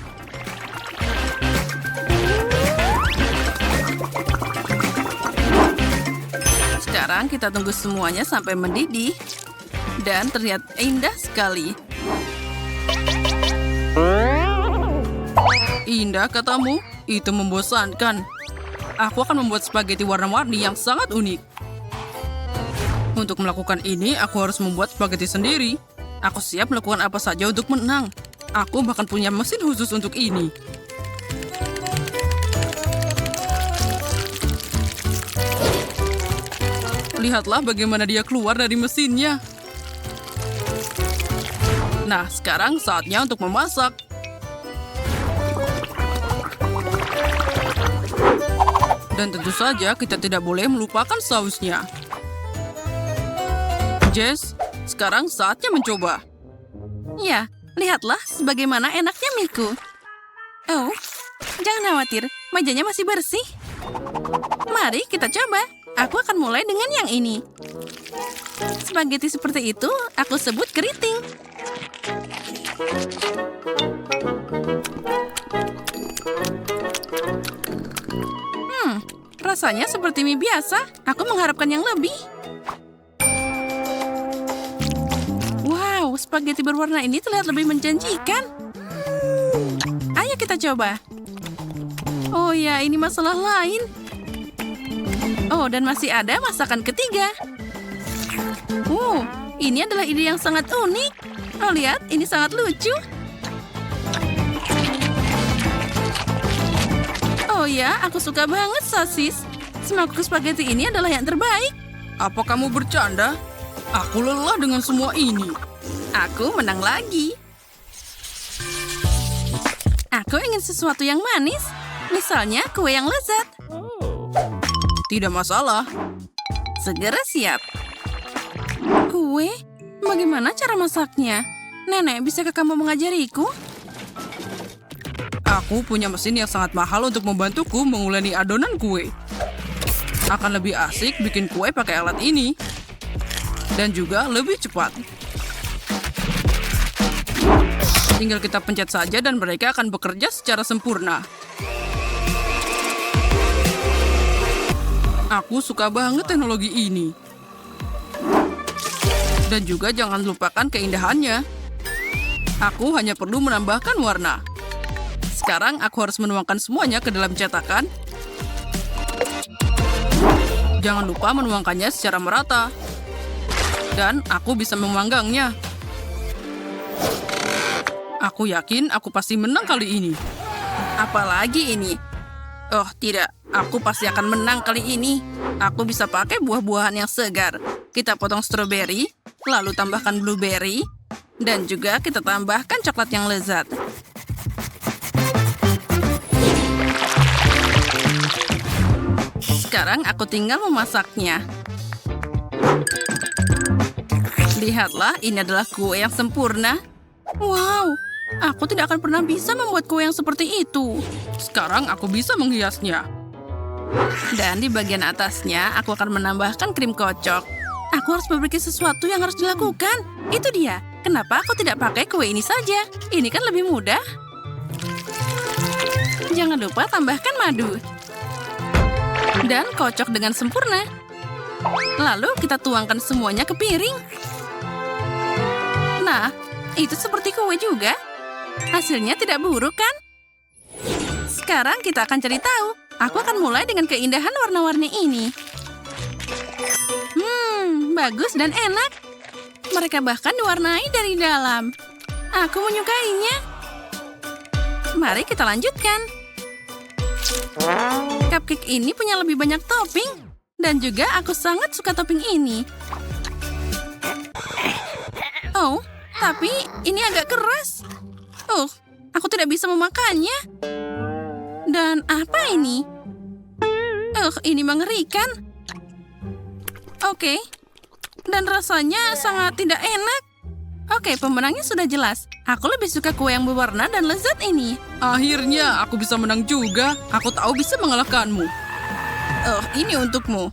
Sekarang kita tunggu semuanya sampai mendidih. Dan terlihat indah sekali. Indah katamu? Itu membosankan. Aku akan membuat spaghetti warna-warni yang sangat unik. Untuk melakukan ini, aku harus membuat spaghetti sendiri. Aku siap melakukan apa saja untuk menang. Aku bahkan punya mesin khusus untuk ini. Lihatlah bagaimana dia keluar dari mesinnya. Nah, sekarang saatnya untuk memasak. Dan tentu saja kita tidak boleh melupakan sausnya. Jess, sekarang saatnya mencoba. Ya, lihatlah sebagaimana enaknya miku. Oh, jangan khawatir, mejanya masih bersih. Mari kita coba. Aku akan mulai dengan yang ini. Spaghetti seperti itu aku sebut keriting. Rasanya seperti mie biasa. Aku mengharapkan yang lebih. Wow, spaghetti berwarna ini terlihat lebih menjanjikan. Ayo kita coba. Oh ya, ini masalah lain. Oh, dan masih ada masakan ketiga. Ini adalah ide yang sangat unik. Oh, lihat, ini sangat lucu. Oh ya, aku suka banget sosis. Semangkuk spaghetti ini adalah yang terbaik. Apa kamu bercanda? Aku lelah dengan semua ini. Aku menang lagi. Aku ingin sesuatu yang manis. Misalnya kue yang lezat. Tidak masalah. Segera siap. Kue? Bagaimana cara masaknya? Nenek, bisakah kamu mengajariku? Aku punya mesin yang sangat mahal untuk membantuku menguleni adonan kue. Akan lebih asik bikin kue pakai alat ini. Dan juga lebih cepat. Tinggal kita pencet saja dan mereka akan bekerja secara sempurna. Aku suka banget teknologi ini. Dan juga jangan lupakan keindahannya. Aku hanya perlu menambahkan warna. Sekarang aku harus menuangkan semuanya ke dalam cetakan. Jangan lupa menuangkannya secara merata. Dan aku bisa memanggangnya. Aku yakin aku pasti menang kali ini. Apalagi ini? Oh, tidak. Aku pasti akan menang kali ini. Aku bisa pakai buah-buahan yang segar. Kita potong stroberi, lalu tambahkan blueberry, dan juga kita tambahkan coklat yang lezat. Sekarang aku tinggal memasaknya. Lihatlah, ini adalah kue yang sempurna. Wow, aku tidak akan pernah bisa membuat kue yang seperti itu. Sekarang aku bisa menghiasnya. Dan di bagian atasnya, aku akan menambahkan krim kocok. Aku harus memiliki sesuatu yang harus dilakukan. Itu dia. Kenapa aku tidak pakai kue ini saja? Ini kan lebih mudah. Jangan lupa tambahkan madu. Dan kocok dengan sempurna. Lalu kita tuangkan semuanya ke piring. Nah, itu seperti kue juga. Hasilnya tidak buruk, kan? Sekarang kita akan cari tahu. Aku akan mulai dengan keindahan warna-warni ini. Bagus dan enak. Mereka bahkan diwarnai dari dalam. Aku menyukainya. Mari kita lanjutkan. Cupcake ini punya lebih banyak topping. Dan juga aku sangat suka topping ini. Oh, tapi ini agak keras. Oh, aku tidak bisa memakannya. Dan apa ini? Oh, ini mengerikan. Oke. Dan rasanya sangat tidak enak. Oke, pemenangnya sudah jelas. Aku lebih suka kue yang berwarna dan lezat ini. Akhirnya aku bisa menang juga. Aku tahu bisa mengalahkanmu. Oh, ini untukmu.